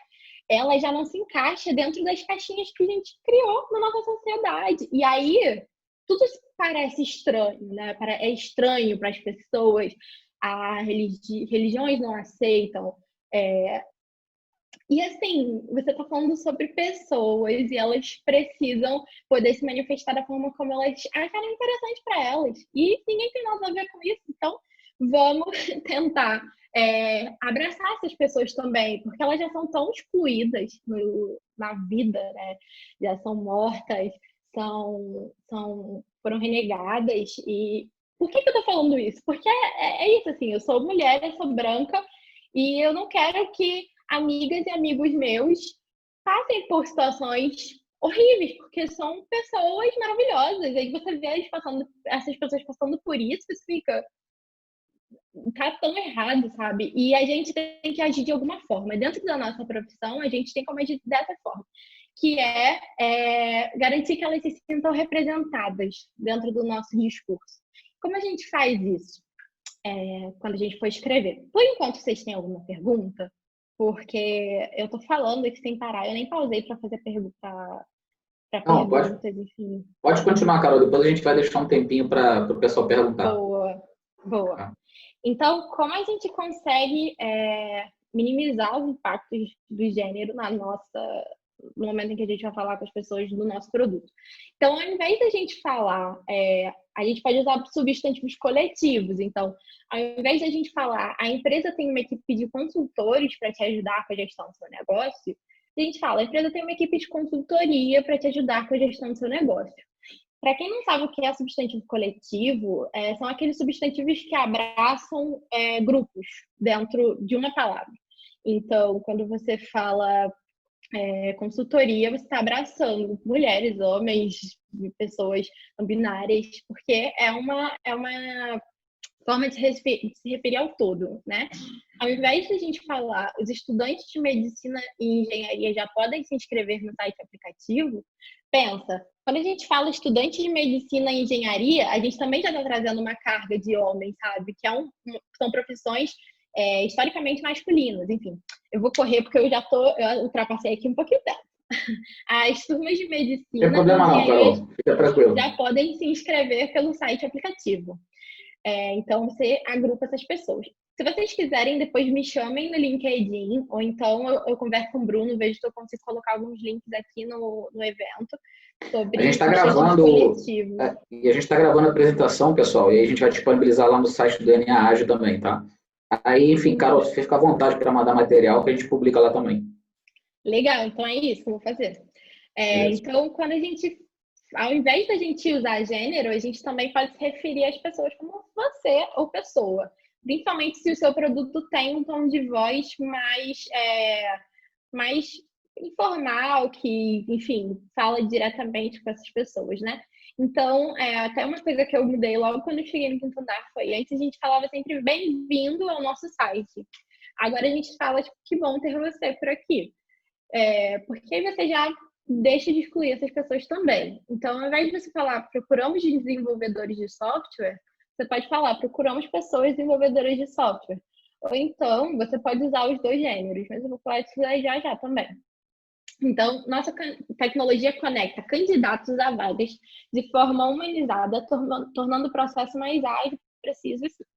ela já não se encaixa dentro das caixinhas que a gente criou na nossa sociedade. E aí, tudo parece estranho, né? É estranho para as pessoas, religiões não aceitam. E assim, você está falando sobre pessoas e elas precisam poder se manifestar da forma como elas acharem interessante para elas. E ninguém tem nada a ver com isso. Então, vamos tentar abraçar essas pessoas também, porque elas já são tão excluídas na vida, né? Já são mortas, foram renegadas. E por que eu estou falando isso? Porque é isso, assim, eu sou mulher, eu sou branca e eu não quero que amigas e amigos meus passem por situações horríveis, porque são pessoas maravilhosas. Aí você vê essas pessoas passando por isso e fica, tá tão errado, sabe? E a gente tem que agir de alguma forma. Dentro da nossa profissão, a gente tem como agir dessa forma, que é garantir que elas se sintam representadas dentro do nosso discurso. Como a gente faz isso? Quando a gente for escrever. Por enquanto, vocês têm alguma pergunta? Porque eu tô falando aqui sem parar, eu nem pausei para fazer perguntas, Não, enfim. pode continuar, Carol. Depois a gente vai deixar um tempinho para o pessoal perguntar. Boa. Tá. Então, como a gente consegue minimizar os impactos do gênero no momento em que a gente vai falar com as pessoas do nosso produto? Então, ao invés da gente falar, a gente pode usar substantivos coletivos. Então, ao invés da gente falar, a empresa tem uma equipe de consultores para te ajudar com a gestão do seu negócio, a gente fala, a empresa tem uma equipe de consultoria para te ajudar com a gestão do seu negócio. Para quem não sabe o que é substantivo coletivo, são aqueles substantivos que abraçam grupos dentro de uma palavra. Então, quando você fala consultoria, você está abraçando mulheres, homens, pessoas não binárias, porque é uma forma de se referir ao todo, né? Ao invés de a gente falar, os estudantes de medicina e engenharia já podem se inscrever no site aplicativo, pensa, quando a gente fala estudante de medicina e engenharia, a gente também já está trazendo uma carga de homens, sabe? Que são profissões historicamente masculinas. Enfim, eu vou correr porque eu ultrapassei aqui um pouquinho tempo. As turmas de medicina Não tem problema não, Carol. Fica tranquilo. já podem se inscrever pelo site aplicativo. Então, você agrupa essas pessoas. Se vocês quiserem, depois me chamem no LinkedIn, ou então eu converso com o Bruno, vejo se eu consigo colocar alguns links aqui no evento sobre a gente está gravando e a gente está gravando a apresentação, pessoal, e aí a gente vai disponibilizar lá no site do DNA Ágil também, tá? Aí, enfim, Carol, você fica à vontade para mandar material que a gente publica lá também. Legal, então é isso que eu vou fazer. Então, ao invés da gente usar gênero, a gente também pode se referir às pessoas como você ou pessoa. Principalmente se o seu produto tem um tom de voz mais informal, que, enfim, fala diretamente com essas pessoas, né? Então, até uma coisa que eu mudei logo quando eu cheguei no quinto andar foi, antes a gente falava sempre bem-vindo ao nosso site. Agora a gente fala, tipo, que bom ter você por aqui. Porque aí você já deixa de excluir essas pessoas também. Então, ao invés de você falar procuramos desenvolvedores de software, você pode falar procuramos pessoas desenvolvedoras de software. Ou então, você pode usar os dois gêneros, mas eu vou falar disso já também. Então, nossa tecnologia conecta candidatos a vagas de forma humanizada, tornando o processo mais ágil, preciso e simples.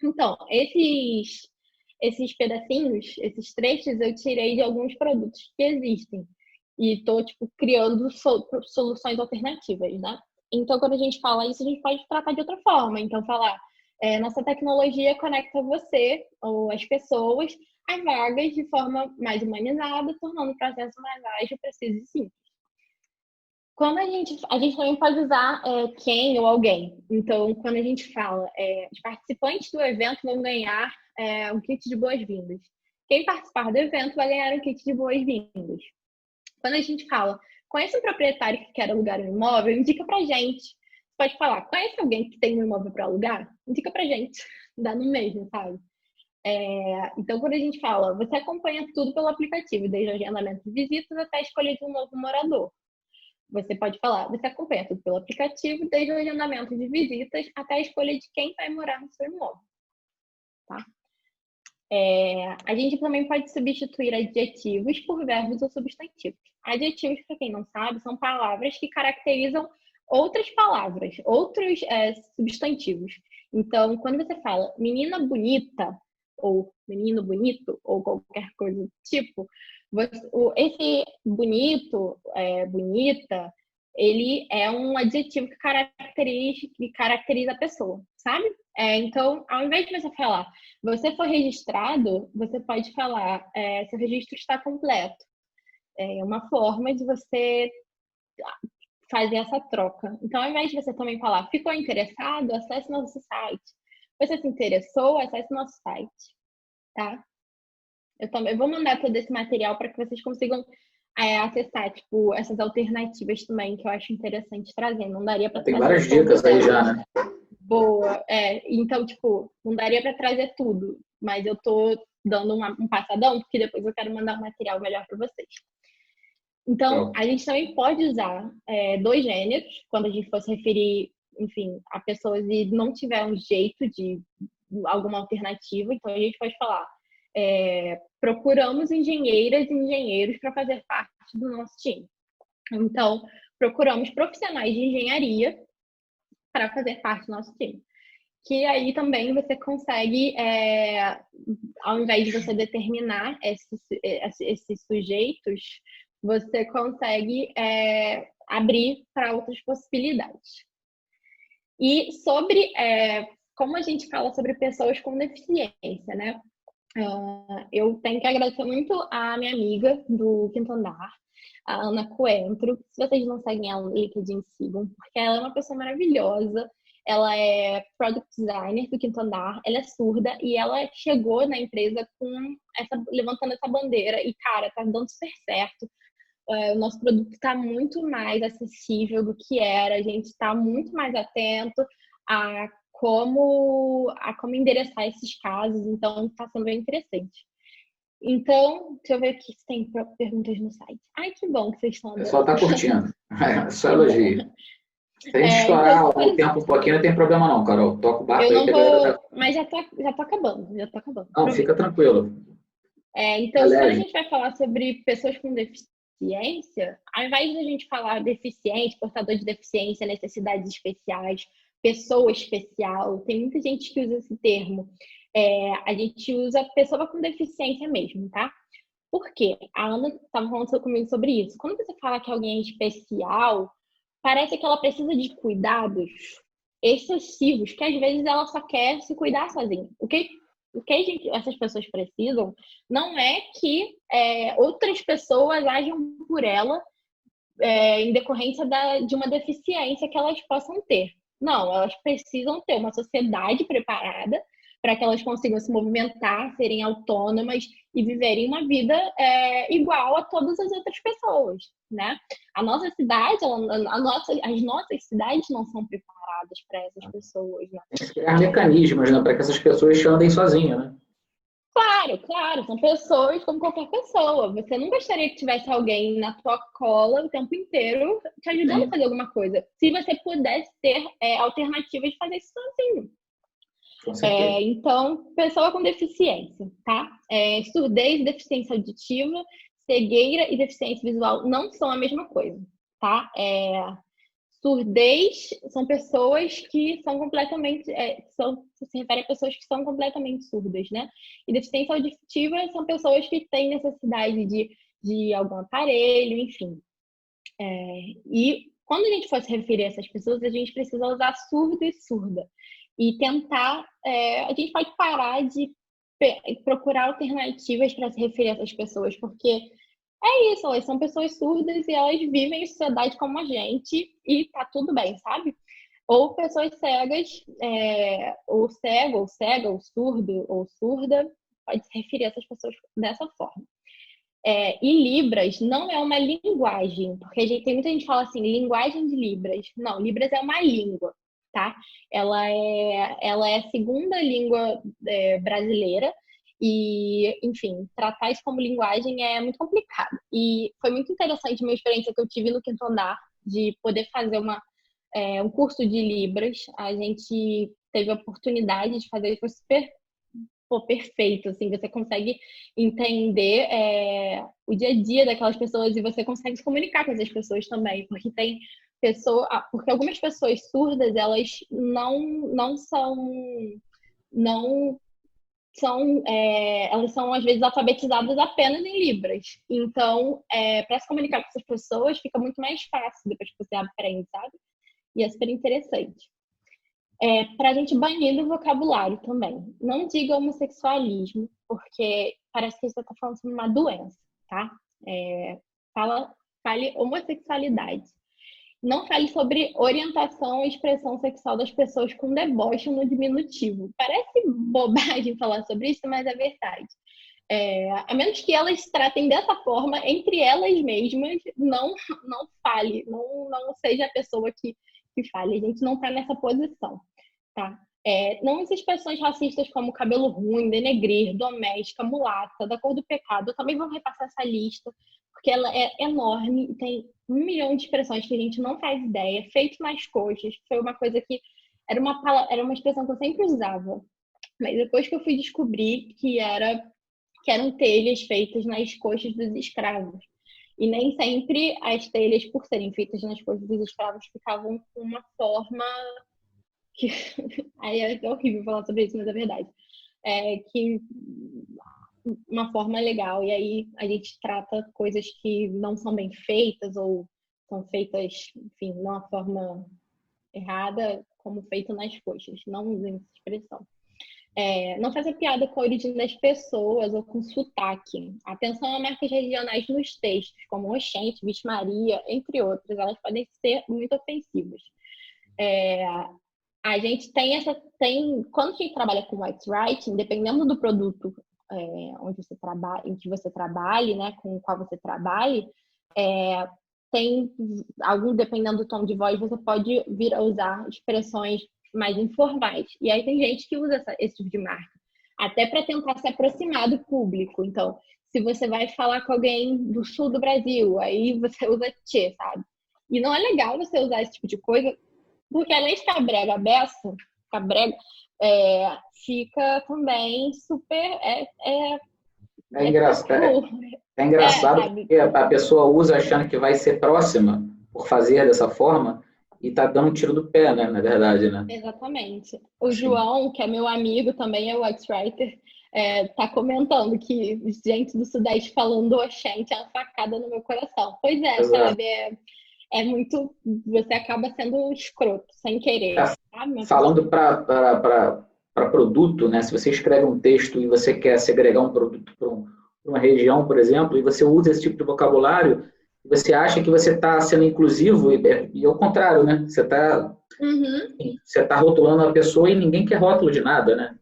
Então, esses pedacinhos, esses trechos, eu tirei de alguns produtos que existem. E estou, criando soluções alternativas, né? Então, quando a gente fala isso, a gente pode tratar de outra forma. Então, falar, nossa tecnologia conecta você ou as pessoas a vagas de forma mais humanizada, tornando o processo mais ágil, preciso e simples. Quando a gente também pode usar quem ou alguém. Então, quando a gente fala, os participantes do evento vão ganhar um kit de boas-vindas. Quem participar do evento vai ganhar um kit de boas-vindas. Quando a gente fala, conhece um proprietário que quer alugar um imóvel, indica pra gente. Você pode falar, conhece alguém que tem um imóvel para alugar? Indica pra gente. Dá no mesmo, sabe? Então, quando a gente fala, você acompanha tudo pelo aplicativo, desde o agendamento de visitas até a escolha de um novo morador. Você pode falar, você acompanha tudo pelo aplicativo, desde o agendamento de visitas até a escolha de quem vai morar no seu imóvel. Tá? A gente também pode substituir adjetivos por verbos ou substantivos. Adjetivos, para quem não sabe, são palavras que caracterizam outras palavras, outros substantivos. Então, quando você fala menina bonita, ou menino bonito, ou qualquer coisa do tipo, esse bonito, bonita, ele é um adjetivo que caracteriza a pessoa, sabe? Então, ao invés de você falar, você foi registrado, você pode falar, seu registro está completo. É uma forma de você fazer essa troca. Então, ao invés de você também falar, ficou interessado, acesse nosso site. Você se interessou, acesse nosso site. Tá? Eu também vou mandar todo esse material para que vocês consigam acessar, tipo, essas alternativas também, que eu acho interessante trazer. Não daria para Tem várias dicas aí já, né? Boa. Então, tipo, não daria para trazer tudo, mas eu tô dando um passadão, porque depois eu quero mandar um material melhor para vocês. Então, a gente também pode usar 2 gêneros, quando a gente for se referir, enfim, a pessoas e não tiver um jeito de alguma alternativa. Então, a gente pode falar, procuramos engenheiras e engenheiros para fazer parte do nosso time. Então, procuramos profissionais de engenharia para fazer parte do nosso time. Que aí também você consegue, ao invés de você determinar esses sujeitos, você consegue abrir para outras possibilidades. E sobre como a gente fala sobre pessoas com deficiência, né? Eu tenho que agradecer muito a minha amiga do Quinto Andar, a Ana Coentro. Se vocês não seguem ela no LinkedIn, sigam, porque ela é uma pessoa maravilhosa. Ela é Product Designer do Quinto Andar, ela é surda e ela chegou na empresa levantando essa bandeira e, cara, tá dando super certo. O nosso produto está muito mais acessível do que era, a gente está muito mais atento a como endereçar esses casos, então está sendo bem interessante. Então, deixa eu ver aqui se tem perguntas no site. Ai, que bom que vocês estão O pessoal está curtindo. Só elogio. Se a gente estourar então, o tempo um pouquinho, não tem problema não, Carol. Toca o barco eu aí. não vou, mas já tô acabando. Não, fica tranquilo. Então, quando a gente vai falar sobre pessoas com deficiência, ao invés de a gente falar deficiente, portador de deficiência, necessidades especiais, pessoa especial, tem muita gente que usa esse termo. A gente usa pessoa com deficiência mesmo, tá? Por quê? A Ana estava falando comigo sobre isso. Quando você fala que alguém é especial, parece que ela precisa de cuidados excessivos, que às vezes ela só quer se cuidar sozinha. O que essas pessoas precisam não é que outras pessoas ajam por ela em decorrência de uma deficiência que elas possam ter. Não, elas precisam ter uma sociedade preparada para que elas consigam se movimentar, serem autônomas e viverem uma vida igual a todas as outras pessoas, né? A nossa cidade, as nossas cidades não são preparadas para essas pessoas, né? Tem que criar mecanismos, né, para que essas pessoas andem sozinhas, né? Claro, são pessoas como qualquer pessoa. Você não gostaria que tivesse alguém na tua cola o tempo inteiro te ajudando a fazer alguma coisa. Se você pudesse ter alternativas de fazer isso sozinho. Então, pessoa com deficiência, tá? Surdez, deficiência auditiva, cegueira e deficiência visual não são a mesma coisa, tá? Surdez são pessoas que são completamente... se refere a pessoas que são completamente surdas, né? E deficiência auditiva são pessoas que têm necessidade de algum aparelho, enfim. E quando a gente for se referir a essas pessoas, a gente precisa usar surdo e surda. E tentar... a gente pode parar de procurar alternativas para se referir a essas pessoas, porque é isso, elas são pessoas surdas e elas vivem em sociedade como a gente e tá tudo bem, sabe? Ou pessoas cegas, ou cego, ou cega, ou surdo, ou surda, pode se referir a essas pessoas dessa forma. E Libras não é uma linguagem, porque tem muita gente que fala assim, linguagem de Libras. Não, Libras é uma língua. Tá? Ela é a segunda língua brasileira e, enfim, tratar isso como linguagem é muito complicado. E foi muito interessante uma experiência que eu tive no Quinto Andar de poder fazer um curso de Libras. A gente teve a oportunidade de fazer isso, foi super perfeito, assim, você consegue entender o dia a dia daquelas pessoas e você consegue se comunicar com essas pessoas também, porque algumas pessoas surdas, elas elas são às vezes alfabetizadas apenas em Libras. Então, para se comunicar com essas pessoas fica muito mais fácil depois que você aprende, sabe? E é super interessante. Para a gente banir do vocabulário também. Não diga homossexualismo, porque parece que você está falando sobre uma doença, tá? Fale homossexualidade. Não fale sobre orientação e expressão sexual das pessoas com deboche no diminutivo. Parece bobagem falar sobre isso, mas é verdade. A menos que elas se tratem dessa forma, entre elas mesmas, não fale, não seja a pessoa que fale. A gente não está nessa posição, tá? Não essas expressões racistas como cabelo ruim, denegrir, doméstica, mulata, da cor do pecado. Eu também vou repassar essa lista, porque ela é enorme e tem 1 milhão de expressões que a gente não faz ideia. Feito nas coxas, foi uma coisa que era uma expressão que eu sempre usava, mas depois que eu fui descobrir que eram telhas feitas nas coxas dos escravos. E nem sempre as telhas, por serem feitas nas coxas dos escravos, ficavam com uma forma que... Aí é horrível falar sobre isso, mas é verdade. Que uma forma legal. E aí a gente trata coisas que não são bem feitas ou são feitas, enfim, de uma forma errada, como feito nas coxas. Não usem essa expressão. Não faça piada com a origem das pessoas ou com sotaque. Atenção a marcas regionais nos textos, como Oxente, Vixe Maria, entre outras. Elas podem ser muito ofensivas. A gente quando a gente trabalha com white writing, dependendo do produto onde você trabalha, em que você trabalhe, né, com o qual você trabalhe, tem dependendo do tom de voz, você pode vir a usar expressões mais informais. E aí tem gente que usa esse tipo de marca, até para tentar se aproximar do público. Então, se você vai falar com alguém do sul do Brasil, aí você usa tchê, sabe? E não é legal você usar esse tipo de coisa, porque além de ficar brega beça, fica também super... É engraçado porque a pessoa usa achando que vai ser próxima por fazer dessa forma e tá dando um tiro do pé, né? Na verdade, né? Exatamente. O João, que é meu amigo, também é white writer, tá comentando que gente do Sudeste falando oxente é uma facada no meu coração. Pois é, sabe? É muito... Você acaba sendo escroto, sem querer. Sabe? Falando para produto, né? Se você escreve um texto e você quer segregar um produto para uma região, por exemplo, e você usa esse tipo de vocabulário, você acha que você está sendo inclusivo e ao contrário, né? Você está rotulando a pessoa e ninguém quer rótulo de nada, né?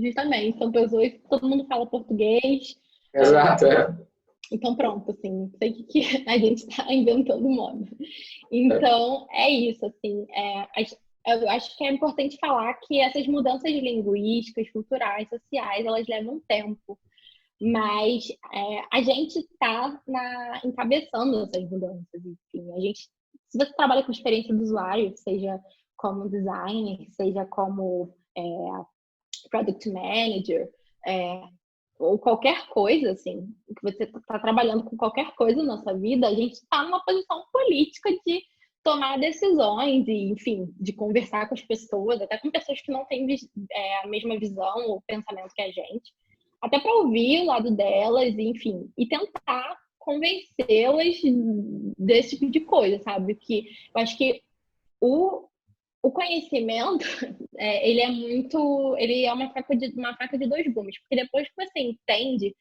Justamente, são pessoas, todo mundo fala português. Exato, Então pronto, assim, não sei o que a gente está inventando moda. Então, é isso, assim, eu acho que é importante falar que essas mudanças linguísticas, culturais, sociais, elas levam tempo. Mas a gente está encabeçando essas mudanças. Enfim, se você trabalha com experiência do usuário, seja como designer, seja como product manager, ou qualquer coisa, assim, que você está trabalhando com qualquer coisa na sua vida, a gente está numa posição política de tomar decisões e, enfim, de conversar com as pessoas, até com pessoas que não têm a mesma visão ou pensamento que a gente, até para ouvir o lado delas, enfim, e tentar convencê-las desse tipo de coisa, sabe? Que eu acho que o conhecimento, ele é uma faca de dois gumes, porque depois que você entende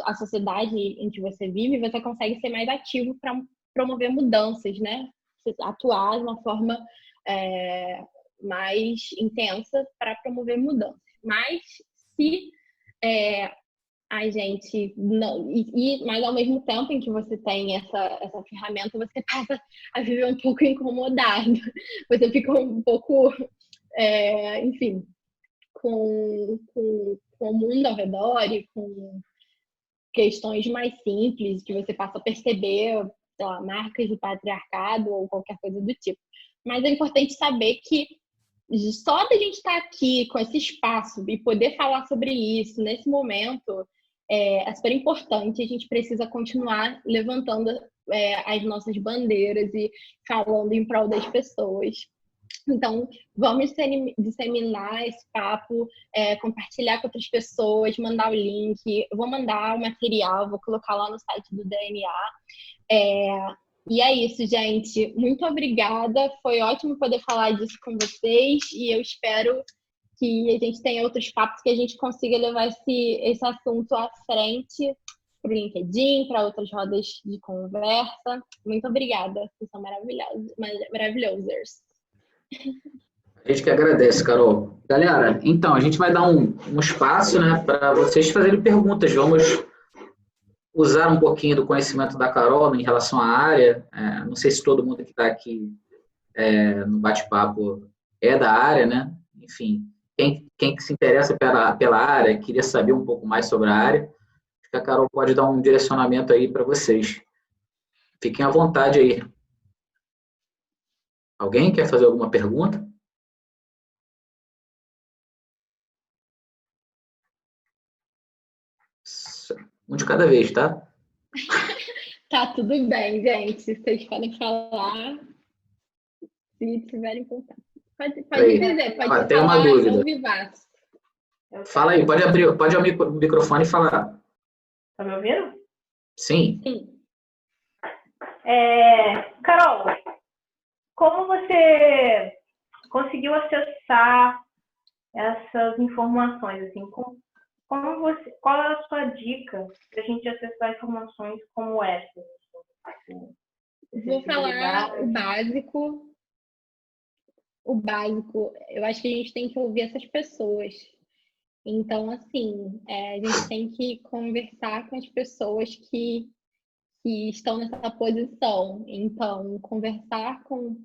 a sociedade em que você vive, você consegue ser mais ativo para promover mudanças, né? Você atuar de uma forma mais intensa para promover mudanças. Mas se a gente não... Mas ao mesmo tempo em que você tem essa ferramenta, você passa a viver um pouco incomodado. Você fica um pouco, enfim, com o mundo ao redor e com questões mais simples, que você passa a perceber, sei lá, marcas do patriarcado ou qualquer coisa do tipo. Mas é importante saber que só da gente estar aqui com esse espaço e poder falar sobre isso nesse momento é super importante. A gente precisa continuar levantando as nossas bandeiras e falando em prol das pessoas. Então, vamos disseminar esse papo, compartilhar com outras pessoas, mandar o link. Eu vou mandar o material, vou colocar lá no site do DNA. E é isso, gente. Muito obrigada. Foi ótimo poder falar disso com vocês e eu espero que a gente tenha outros papos, que a gente consiga levar esse assunto à frente para o LinkedIn, para outras rodas de conversa. Muito obrigada. Vocês são maravilhosos. A gente que agradece, Carol. Galera, então, a gente vai dar um espaço, né, para vocês fazerem perguntas. Vamos usar um pouquinho do conhecimento da Carol em relação à área. Não sei se todo mundo que está aqui no bate-papo é da área, né? Enfim, quem que se interessa pela área, queria saber um pouco mais sobre a área, acho que a Carol pode dar um direcionamento aí para vocês. Fiquem à vontade aí. Alguém quer fazer alguma pergunta? Um de cada vez, tá? Tá tudo bem, gente. Vocês podem falar se tiverem contato. Pode dizer, pode tem falar uma dúvida. ao vivaço. Fala aí, pode abrir o microfone e falar. Tá me ouvindo? Sim. Sim. Carol, como você conseguiu acessar essas informações? Assim, qual é a sua dica para a gente acessar informações como essas? Assim, vou falar o básico. O básico, eu acho que a gente tem que ouvir essas pessoas. Então, assim, a gente tem que conversar com as pessoas que estão nessa posição. Então, conversar com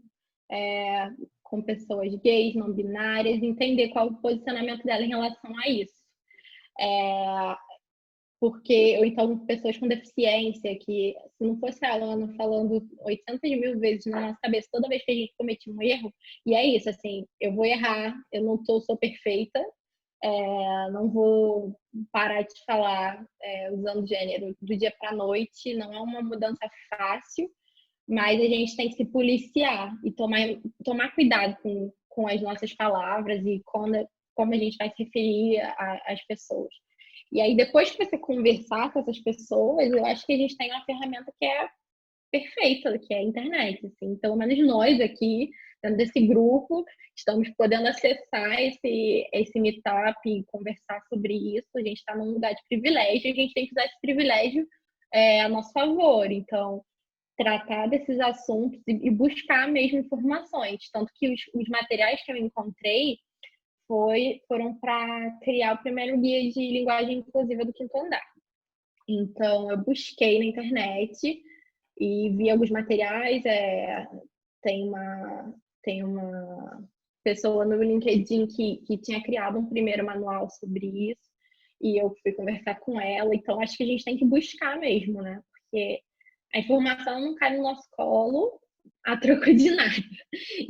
pessoas gays, não binárias, entender qual é o posicionamento dela em relação a isso. Ou então pessoas com deficiência, que se não fosse a Alana falando 800 mil vezes na nossa cabeça toda vez que a gente comete um erro, e é isso, assim, eu vou errar, eu não sou perfeita, não vou parar de falar usando gênero do dia para a noite, não é uma mudança fácil, mas a gente tem que se policiar e tomar cuidado com as nossas palavras e como a gente vai se referir às pessoas. E aí, depois que você conversar com essas pessoas, eu acho que a gente tem uma ferramenta que é perfeita, que é a internet. Assim. Pelo menos nós aqui, dentro desse grupo, estamos podendo acessar esse meetup e conversar sobre isso. A gente está num lugar de privilégio e a gente tem que usar esse privilégio a nosso favor. Então, tratar desses assuntos e buscar mesmo informações. Tanto que os materiais que eu encontrei foram para criar o primeiro guia de linguagem inclusiva do Quinto Andar. Então, eu busquei na internet e vi alguns materiais. Tem uma pessoa no LinkedIn que tinha criado um primeiro manual sobre isso e eu fui conversar com ela. Então, acho que a gente tem que buscar mesmo, né? Porque a informação não cai no nosso colo a troco de nada.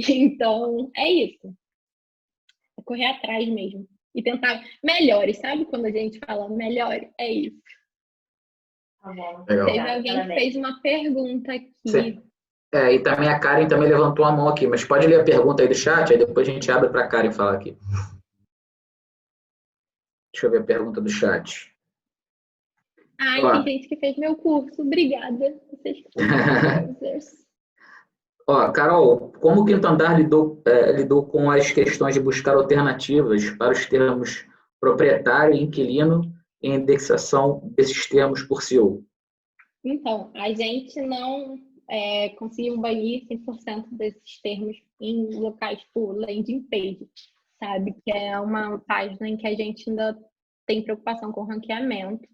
Então, é isso. É correr atrás mesmo. E tentar melhore, sabe? Quando a gente fala melhore, é isso. Tá bom. Legal. Teve alguém que fez uma pergunta aqui. Sim. E também a Karen também levantou a mão aqui, mas pode ler a pergunta aí do chat, aí depois a gente abre para a Karen falar aqui. Deixa eu ver a pergunta do chat. Tem gente que fez meu curso. Obrigada. Vocês que são Carol, como o Quinto Andar lidou com as questões de buscar alternativas para os termos proprietário e inquilino e indexação desses termos por CEO? Então, a gente não conseguiu banir 100% desses termos em locais tipo landing page, sabe? Que é uma página em que a gente ainda tem preocupação com ranqueamento.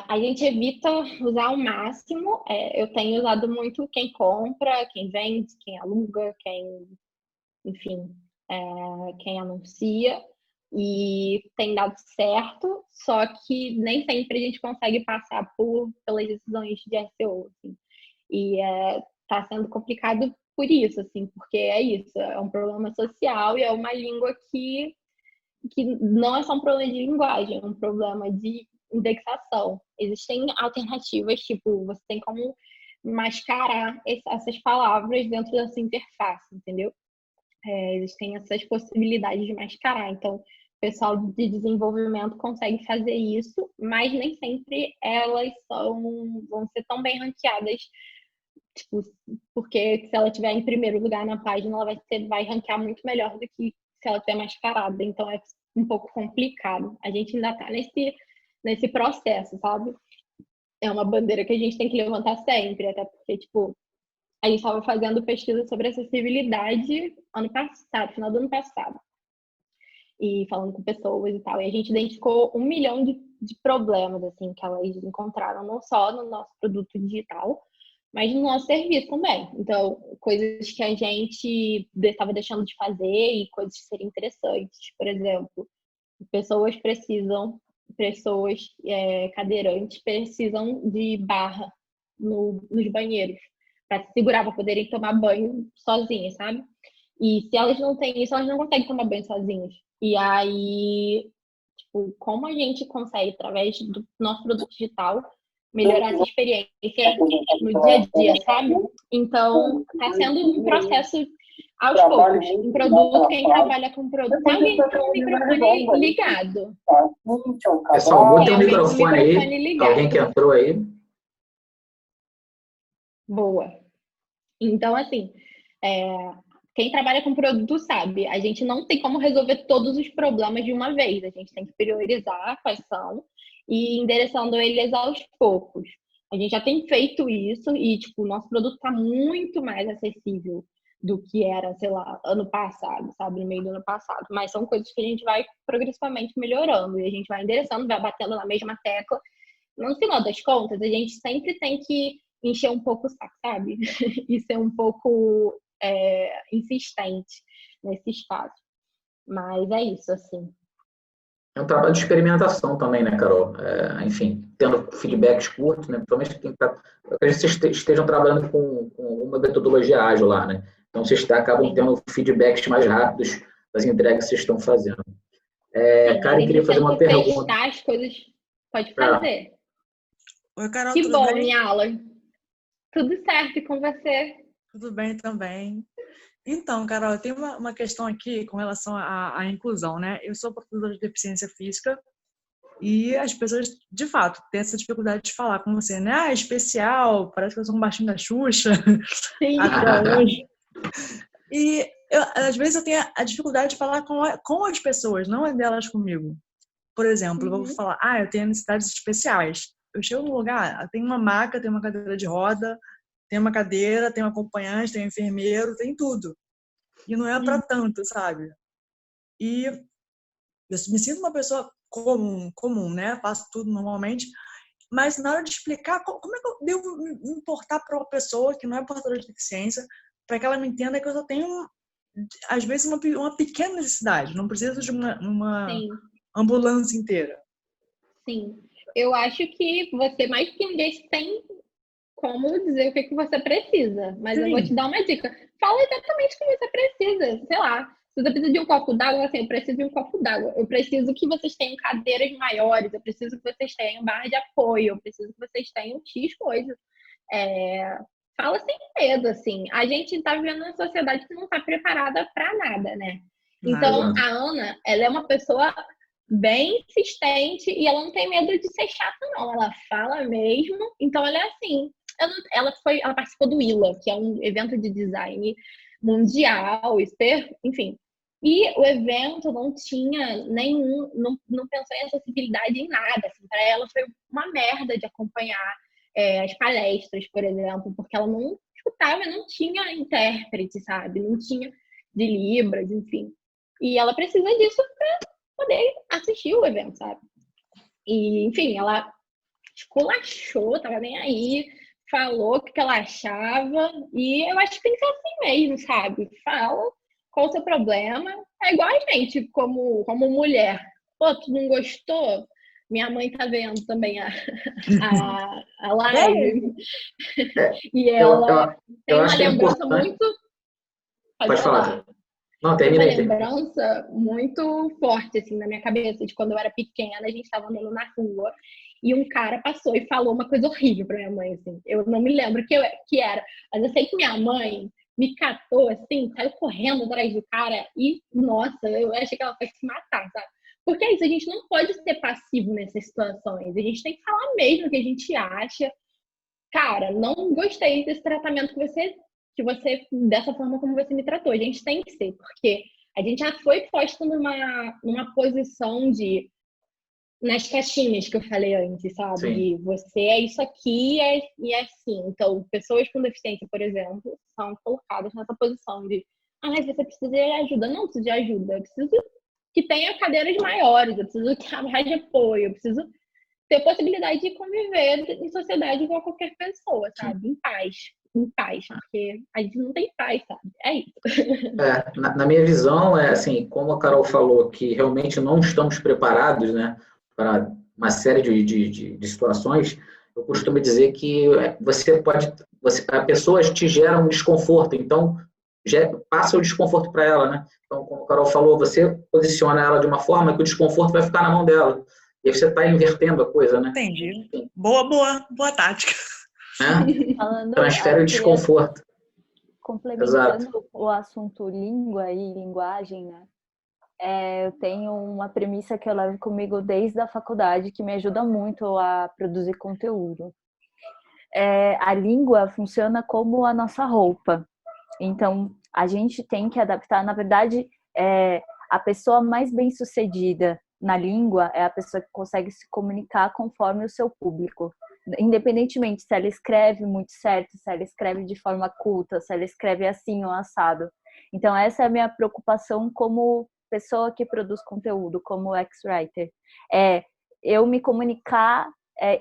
A gente evita usar ao máximo. Eu tenho usado muito quem compra, quem vende, quem aluga, enfim, quem anuncia. E tem dado certo, só que nem sempre a gente consegue passar pelas decisões de SEO. Assim. E está sendo complicado por isso, assim, porque é isso, é um problema social e é uma língua que não é só um problema de linguagem, é um problema de indexação. Existem alternativas, tipo, você tem como mascarar essas palavras dentro dessa interface, entendeu? Existem essas possibilidades de mascarar. Então, o pessoal de desenvolvimento consegue fazer isso, mas nem sempre elas vão ser tão bem ranqueadas, tipo, porque se ela estiver em primeiro lugar na página, ela vai ranquear muito melhor do que se ela estiver mascarada. Então, é um pouco complicado. A gente ainda está nesse processo, sabe? É uma bandeira que a gente tem que levantar sempre, até porque, tipo, a gente estava fazendo pesquisa sobre acessibilidade ano passado, final do ano passado. E falando com pessoas e tal. E a gente identificou 1 milhão de problemas, assim, que elas encontraram, não só no nosso produto digital, mas no nosso serviço também. Então, coisas que a gente estava deixando de fazer e coisas que seriam interessantes. Por exemplo, pessoas cadeirantes precisam de barra nos banheiros para se segurar, para poderem tomar banho sozinhas, sabe? E se elas não têm isso, elas não conseguem tomar banho sozinhas. E aí, tipo, como a gente consegue, através do nosso produto digital, melhorar essa experiência no dia a dia, sabe? Então, está sendo um processo aos poucos. Um produto, quem trabalha com produto... Tem alguém com o microfone ligado. Pessoal, botei o Tem microfone aí. ligado. Alguém que entrou aí. Boa. Então, assim, quem trabalha com produto sabe, a gente não tem como resolver todos os problemas de uma vez. A gente tem que priorizar quais são e ir endereçando eles aos poucos. A gente já tem feito isso e, tipo, o nosso produto está muito mais acessível do que era, sei lá, ano passado, sabe? No meio do ano passado. Mas são coisas que a gente vai progressivamente melhorando e a gente vai endereçando, vai batendo na mesma tecla. No final das contas, a gente sempre tem que encher um pouco o saco, sabe? E ser um pouco insistente nesses casos. Mas é isso, assim. É um trabalho de experimentação também, né, Carol? Enfim, tendo feedbacks curtos, né? Principalmente quem tá... que vocês estejam trabalhando com uma metodologia ágil lá, né? Então, vocês acabam tendo feedbacks mais rápidos das entregas que vocês estão fazendo. Karen, queria fazer uma pergunta. Testar as coisas. Pode fazer. Oi, Carol, Que tudo bom, bem? minha aula. Tudo certo, e com você? Tudo bem também. Então, Carol, eu tenho uma questão aqui com relação à inclusão, né? Eu sou professora de deficiência física e as pessoas, de fato, têm essa dificuldade de falar com você, né? Ah, é especial, parece que eu sou um baixinho da Xuxa. Sim. Até hoje. E, às vezes, eu tenho a dificuldade de falar com as pessoas, não é delas comigo. Por exemplo, eu vou falar, eu tenho necessidades especiais. Eu chego num lugar, tem uma maca, tem uma cadeira de roda, tem uma cadeira, tem um acompanhante, tem um enfermeiro, tem tudo. E não é para tanto, sabe? E eu me sinto uma pessoa comum, né? Faço tudo normalmente. Mas na hora de explicar, como é que eu devo me importar para uma pessoa que não é portadora de deficiência, para que ela me entenda que eu só tenho, às vezes, uma pequena necessidade. Não preciso de uma ambulância inteira. Sim. Eu acho que você, mais que ninguém, tem como dizer o que você precisa. Mas eu vou te dar uma dica. Fala exatamente o que você precisa. Sei lá, se você precisa de um copo d'água, assim, eu preciso de um copo d'água. Eu preciso que vocês tenham cadeiras maiores. Eu preciso que vocês tenham barra de apoio. Eu preciso que vocês tenham X coisas. Fala sem medo, assim. A gente tá vivendo uma sociedade que não tá preparada para nada, né? Então, a Ana, ela é uma pessoa bem insistente e ela não tem medo de ser chata, não. Ela fala mesmo. Então, ela é assim. Ela participou do ILA, que é um evento de design mundial, enfim. E o evento não tinha não pensou em acessibilidade em nada. Assim, para ela foi uma merda de acompanhar as palestras, por exemplo, porque ela não escutava, não tinha intérprete, sabe? Não tinha de Libras, enfim. E ela precisa disso para poder assistir o evento, sabe? E, enfim, ela esculachou, tava nem aí, falou o que ela achava, e eu acho que tem que ser assim mesmo, sabe? Fala qual o seu problema. É igual a gente, como mulher. Pô, tu não gostou? Minha mãe tá vendo também a live. E ela tem uma lembrança muito... Pode falar. Não, termina aí. Uma lembrança muito forte, assim, na minha cabeça, de quando eu era pequena, a gente estava andando na rua e um cara passou e falou uma coisa horrível pra minha mãe, assim. Eu não me lembro que era, mas eu sei que minha mãe me catou, assim, saiu correndo atrás do cara e, nossa, eu achei que ela foi se matar, sabe? Porque é isso, a gente não pode ser passivo nessas situações, a gente tem que falar mesmo o que a gente acha. Cara, não gostei desse tratamento que você, dessa forma como você me tratou. A gente tem que ser, porque a gente já foi posto numa posição de nas caixinhas que eu falei antes, sabe? Sim. De você é isso aqui e é assim. Então, pessoas com deficiência, por exemplo, são colocadas nessa posição de você precisa de ajuda. Não preciso de ajuda, eu preciso que tenha cadeiras maiores, eu preciso que haja apoio, eu preciso ter possibilidade de conviver em sociedade com qualquer pessoa, sabe? Em paz, porque a gente não tem paz, sabe? É isso. Na minha visão, assim, como a Carol falou, que realmente não estamos preparados, né, para uma série de situações, eu costumo dizer que a pessoa te gera um desconforto, então passa o desconforto para ela, né? Então, como a Carol falou, você posiciona ela de uma forma que o desconforto vai ficar na mão dela. E aí você está invertendo a coisa, né? Entendi. Boa tática. Transfere o desconforto. Complementando o assunto língua e linguagem, né? Eu tenho uma premissa que eu levo comigo desde a faculdade que me ajuda muito a produzir conteúdo. A língua funciona como a nossa roupa. Então, a gente tem que adaptar. Na verdade, a pessoa mais bem-sucedida na língua é a pessoa que consegue se comunicar conforme o seu público. Independentemente se ela escreve muito certo, se ela escreve de forma culta, se ela escreve assim ou assado. Então, essa é a minha preocupação como pessoa que produz conteúdo, como ex-writer. Eu me comunicar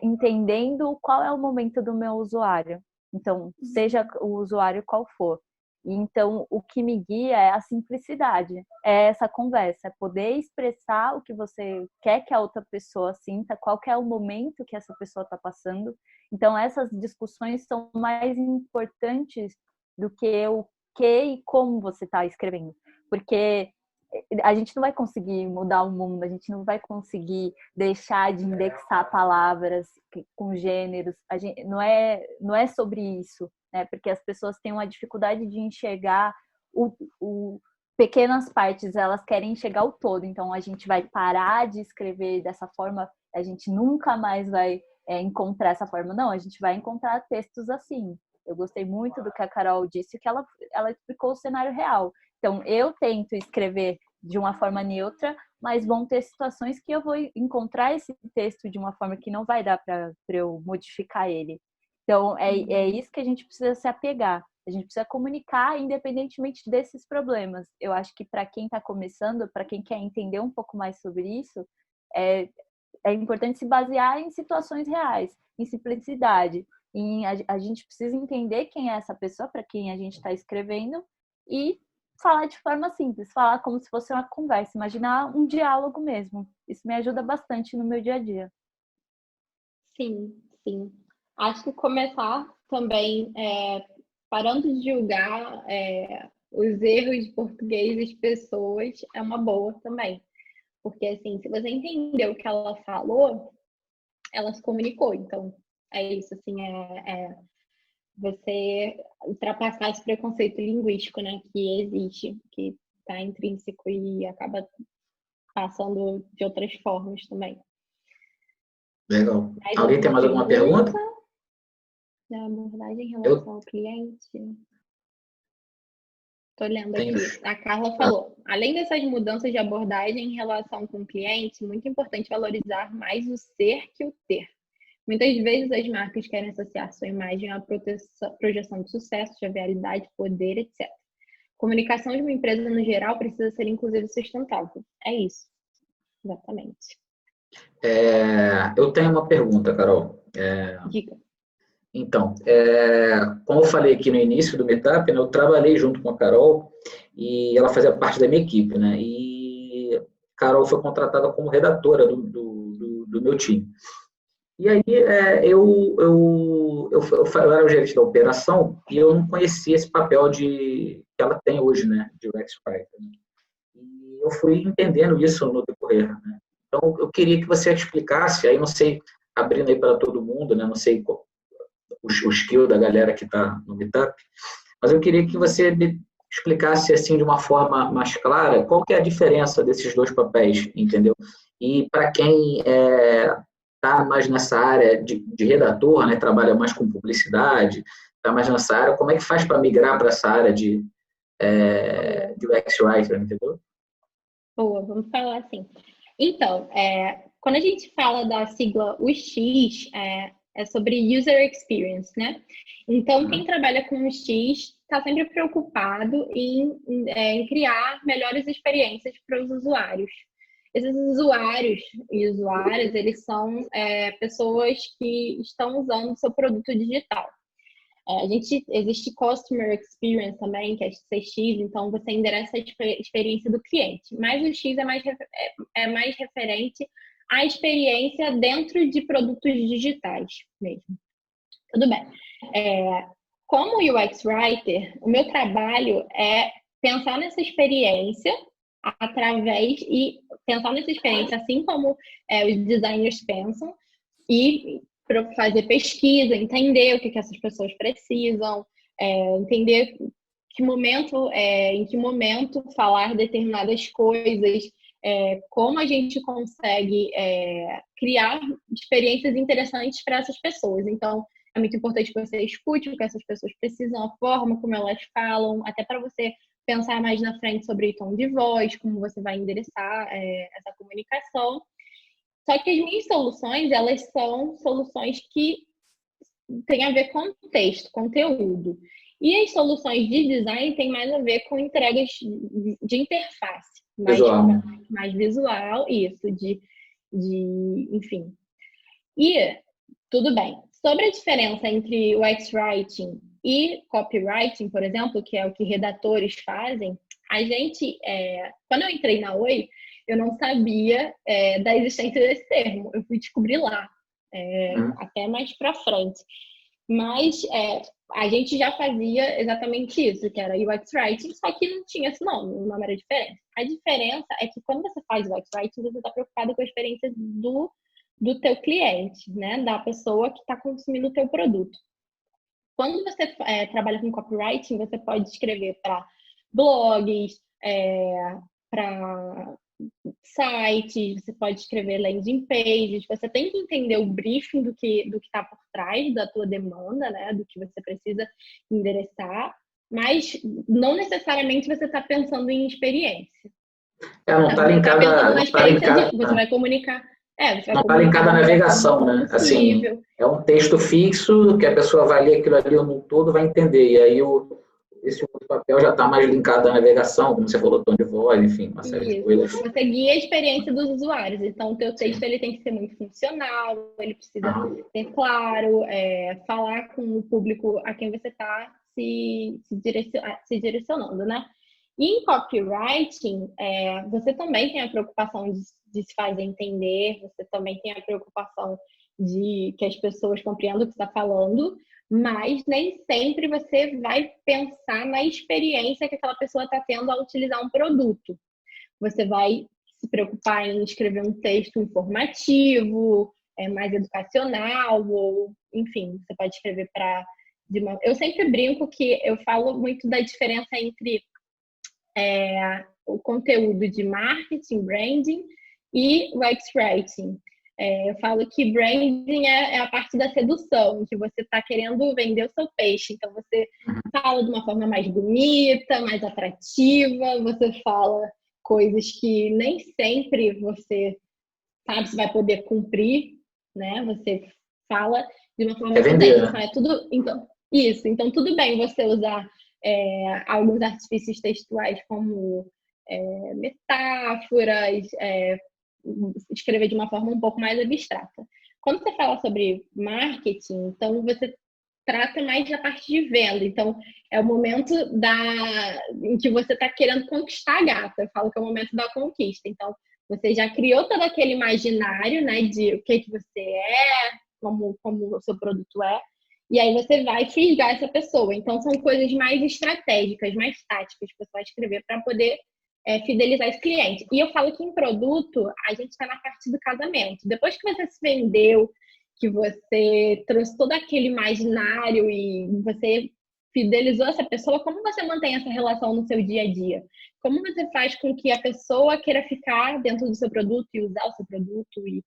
entendendo qual é o momento do meu usuário. Então, seja o usuário qual for. Então, o que me guia é a simplicidade, é essa conversa, é poder expressar o que você quer que a outra pessoa sinta, qual que é o momento que essa pessoa está passando. Então, essas discussões são mais importantes do que o que e como você está escrevendo. Porque a gente não vai conseguir mudar o mundo, a gente não vai conseguir deixar de indexar palavras com gêneros. Não é sobre isso. Porque as pessoas têm uma dificuldade de enxergar pequenas partes, elas querem enxergar o todo. Então, a gente vai parar de escrever dessa forma, a gente nunca mais vai encontrar essa forma. Não, a gente vai encontrar textos assim. Eu gostei muito do que a Carol disse, que ela explicou o cenário real. Então, eu tento escrever de uma forma neutra, mas vão ter situações que eu vou encontrar esse texto de uma forma que não vai dar para eu modificar ele. Então, é isso que a gente precisa se apegar. A gente precisa comunicar independentemente desses problemas. Eu acho que para quem está começando, para quem quer entender um pouco mais sobre isso, é importante se basear em situações reais, em simplicidade. A gente precisa entender quem é essa pessoa, para quem a gente está escrevendo, e falar de forma simples, falar como se fosse uma conversa, imaginar um diálogo mesmo. Isso me ajuda bastante no meu dia a dia. Sim. Acho que começar também parando de julgar os erros de português das pessoas é uma boa também. Porque, assim, se você entendeu o que ela falou, ela se comunicou. Então, é isso, assim, você ultrapassar esse preconceito linguístico, né, que existe, que está intrínseco e acaba passando de outras formas também. Legal. Alguém tem mais alguma pergunta? Da abordagem em relação ao cliente. Estou lendo aqui. A Carla falou, além dessas mudanças de abordagem em relação com o cliente, muito importante valorizar mais o ser que o ter. Muitas vezes as marcas querem associar sua imagem à projeção de sucesso, jovialidade, poder, etc. Comunicação de uma empresa no geral precisa ser inclusive sustentável. É isso. Exatamente. Eu tenho uma pergunta, Carol. Diga. Então, como eu falei aqui no início do Meetup, né, eu trabalhei junto com a Carol e ela fazia parte da minha equipe, né? E a Carol foi contratada como redatora do meu time. E aí eu era o gerente da operação e eu não conhecia esse papel que ela tem hoje, né, de UX Writer. E eu fui entendendo isso no decorrer, né? Então, eu queria que você explicasse, aí não sei, abrindo aí para todo mundo, né, não sei o skill da galera que está no Meetup, mas eu queria que você me explicasse assim de uma forma mais clara qual que é a diferença desses dois papéis, entendeu? E para quem está mais nessa área de redator, né, trabalha mais com publicidade, está mais nessa área, como é que faz para migrar para essa área de UX Writer, entendeu? Boa, vamos falar assim. Então, quando a gente fala da sigla UX, é sobre User Experience, né? Então, quem trabalha com UX está sempre preocupado em criar melhores experiências para os usuários. Esses usuários e usuárias, eles são pessoas que estão usando o seu produto digital. Existe Customer Experience também, que é CX, então você endereça a experiência do cliente. Mas o X é mais referente à experiência dentro de produtos digitais mesmo. Tudo bem. Como UX Writer, o meu trabalho é pensar nessa experiência assim como os designers pensam, e fazer pesquisa, entender o que essas pessoas precisam, entender em que momento falar determinadas coisas, como a gente consegue criar experiências interessantes para essas pessoas. Então, é muito importante que você escute o que essas pessoas precisam, a forma como elas falam, até para você pensar mais na frente sobre o tom de voz, como você vai endereçar essa comunicação. Só que as minhas soluções, elas são soluções que têm a ver com texto, conteúdo. E as soluções de design têm mais a ver com entregas de interface. Mais visual, isso, enfim. E, tudo bem. Sobre a diferença entre UX Writing e Copywriting, por exemplo, que é o que redatores fazem, a gente, quando eu entrei na Oi, eu não sabia da existência desse termo. Eu fui descobrir lá, até mais pra frente. Mas a gente já fazia exatamente isso, que era UX Writing, só que não tinha esse nome, o nome era diferente. A diferença é que quando você faz UX Writing, você está preocupado com a experiência do teu cliente, né? Da pessoa que está consumindo o teu produto. Quando você trabalha com copywriting, você pode escrever para blogs, para sites, você pode escrever landing pages, você tem que entender o briefing do que está por trás da tua demanda, né? Do que você precisa endereçar, mas não necessariamente você está pensando em experiência. Não está linkada. Você vai comunicar. Não está linkada à navegação, né? Assim, é um texto fixo que a pessoa vai ler aquilo ali no todo, vai entender. E aí esse outro papel já está mais linkado à navegação, como você falou, tom de voz, enfim, uma série de coisas. Você guia a experiência dos usuários. Então, o teu texto ele tem que ser muito funcional, ele precisa ser claro, falar com o público a quem você está se direcionando, né? E em copywriting, você também tem a preocupação de se fazer entender, você também tem a preocupação de que as pessoas compreendam o que você está falando, mas nem sempre você vai pensar na experiência que aquela pessoa está tendo ao utilizar um produto. Você vai se preocupar em escrever um texto informativo, mais educacional, ou, enfim, você pode escrever Eu sempre brinco que eu falo muito da diferença entre o conteúdo de marketing, branding e UX Writing. Eu falo que branding é a parte da sedução, que você está querendo vender o seu peixe. Então, você fala de uma forma mais bonita, mais atrativa, você fala coisas que nem sempre você sabe se vai poder cumprir, né? Você fala de uma forma Então, tudo bem você usar alguns artifícios textuais como metáforas, escrever de uma forma um pouco mais abstrata. Quando você fala sobre marketing, então você trata mais da parte de venda. Então, é o momento em que você está querendo conquistar a gata. Eu falo que é o momento da conquista. Então, você já criou todo aquele imaginário, né, de o que você é, como o seu produto é, e aí você vai fisgar essa pessoa. Então, são coisas mais estratégicas, mais táticas que você vai escrever para poder fidelizar esse cliente. E eu falo que em produto, a gente está na parte do casamento. Depois que você se vendeu, que você trouxe todo aquele imaginário e você fidelizou essa pessoa, como você mantém essa relação no seu dia a dia? Como você faz com que a pessoa queira ficar dentro do seu produto e usar o seu produto e,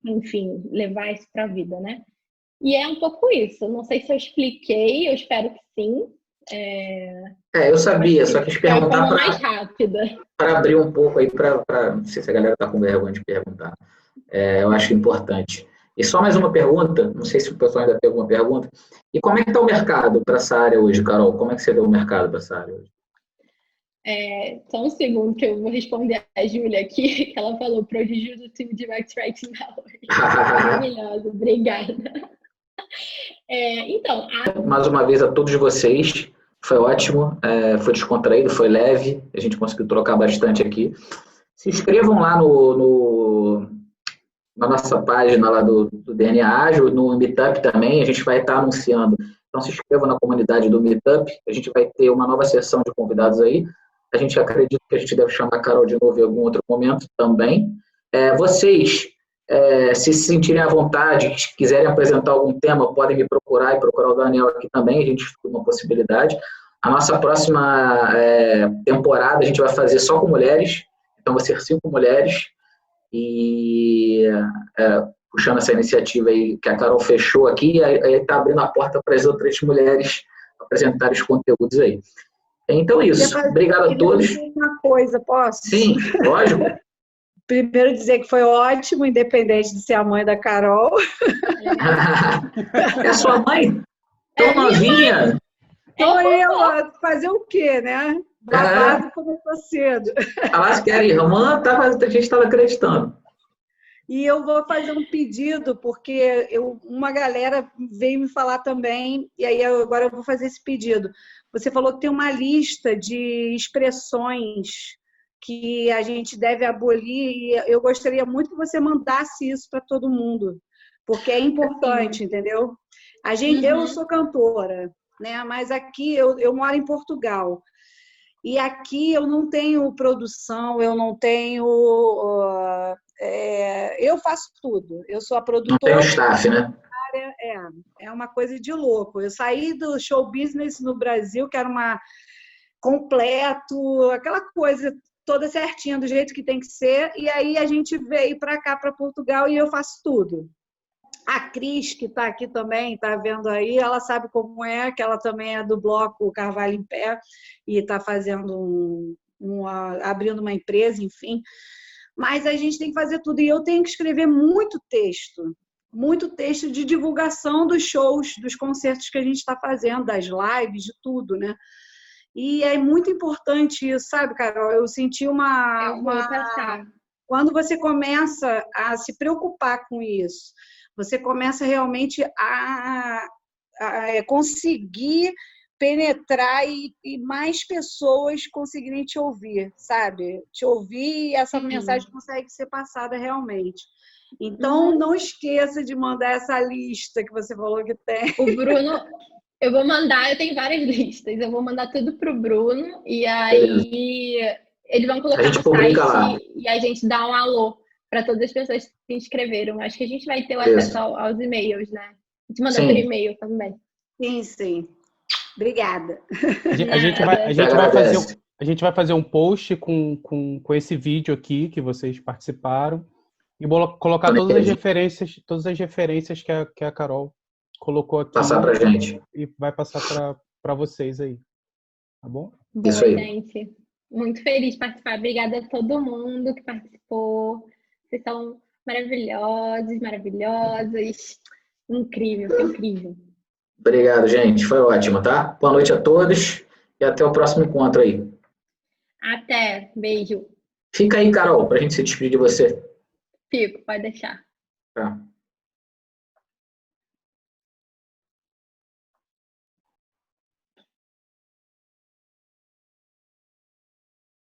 enfim, levar isso para a vida, né? E é um pouco isso. Não sei se eu expliquei, eu espero que sim. Eu sabia, só quis perguntar mais rápida. Para abrir um pouco aí, não sei se a galera está com vergonha de perguntar, Eu acho importante. E só mais uma pergunta, não sei se o pessoal ainda tem alguma pergunta. E como é que está o mercado para essa área hoje, Carol? Como é que você vê o mercado para essa área hoje? Só um segundo que eu vou responder a Júlia aqui, que ela falou prodígio do time Direct Right Now. Maravilhosa, obrigada. Então, mais uma vez a todos vocês, foi ótimo, foi descontraído, foi leve, a gente conseguiu trocar bastante aqui. Se inscrevam lá na nossa página lá do DNA Ágil, no Meetup também, a gente vai estar anunciando. Então se inscrevam na comunidade do Meetup, a gente vai ter uma nova sessão de convidados aí. A gente acredita que a gente deve chamar a Carol de novo em algum outro momento também. Vocês, se sentirem à vontade, se quiserem apresentar algum tema, podem me procurar e procurar o Daniel aqui também, a gente estuda uma possibilidade. A nossa próxima temporada a gente vai fazer só com mulheres, então vai ser 5 mulheres, e puxando essa iniciativa aí que a Carol fechou aqui, está abrindo a porta para as outras mulheres apresentarem os conteúdos aí. Então é isso. Obrigado a todos. Uma coisa, posso? Sim, lógico. Primeiro dizer que foi ótimo, independente de ser a mãe da Carol. É sua mãe? Tão novinha? Então eu fazer o quê, né? Babado começou cedo. Elas querem ir, a gente estava acreditando. E eu vou fazer um pedido, porque uma galera veio me falar também, e aí agora eu vou fazer esse pedido. Você falou que tem uma lista de expressões que a gente deve abolir, e eu gostaria muito que você mandasse isso para todo mundo, porque é importante, entendeu? Eu sou cantora, né? Mas aqui eu moro em Portugal, e aqui eu não tenho produção, eu não tenho... eu faço tudo, eu sou a produtora. Não tem staff, né? É uma coisa de louco. Eu saí do show business no Brasil, que era completo, aquela coisa toda certinha, do jeito que tem que ser, e aí a gente veio para cá, para Portugal, e eu faço tudo. A Cris, que está aqui também, está vendo aí, ela sabe como é, que ela também é do bloco Carvalho em Pé, e está fazendo abrindo uma empresa, enfim. Mas a gente tem que fazer tudo, e eu tenho que escrever muito texto de divulgação dos shows, dos concertos que a gente está fazendo, das lives, de tudo, né? E é muito importante isso, sabe, Carol? Eu senti Quando você começa a se preocupar com isso, você começa realmente a conseguir penetrar e mais pessoas conseguirem te ouvir, sabe? Te ouvir e essa mensagem consegue ser passada realmente. Então, não esqueça de mandar essa lista que você falou que tem. O Bruno, eu vou mandar, eu tenho várias listas, eu vou mandar tudo pro Bruno e aí eles vão colocar no site e a gente dá um alô para todas as pessoas que se inscreveram. Acho que a gente vai ter o acesso aos e-mails, né? A gente manda por e-mail também. Sim. Obrigada. A gente vai fazer um post com esse vídeo aqui que vocês participaram. E vou colocar todas as referências que a Carol colocou aqui. Passar pra gente. E vai passar para vocês aí. Tá bom? Isso aí. Gente, muito feliz de participar. Obrigada a todo mundo que participou. Vocês são maravilhosos, maravilhosas. Incrível, foi incrível. Obrigado, gente. Foi ótimo, tá? Boa noite a todos e até o próximo encontro aí. Até. Beijo. Fica aí, Carol, pra gente se despedir de você. Fico, pode deixar. Tá.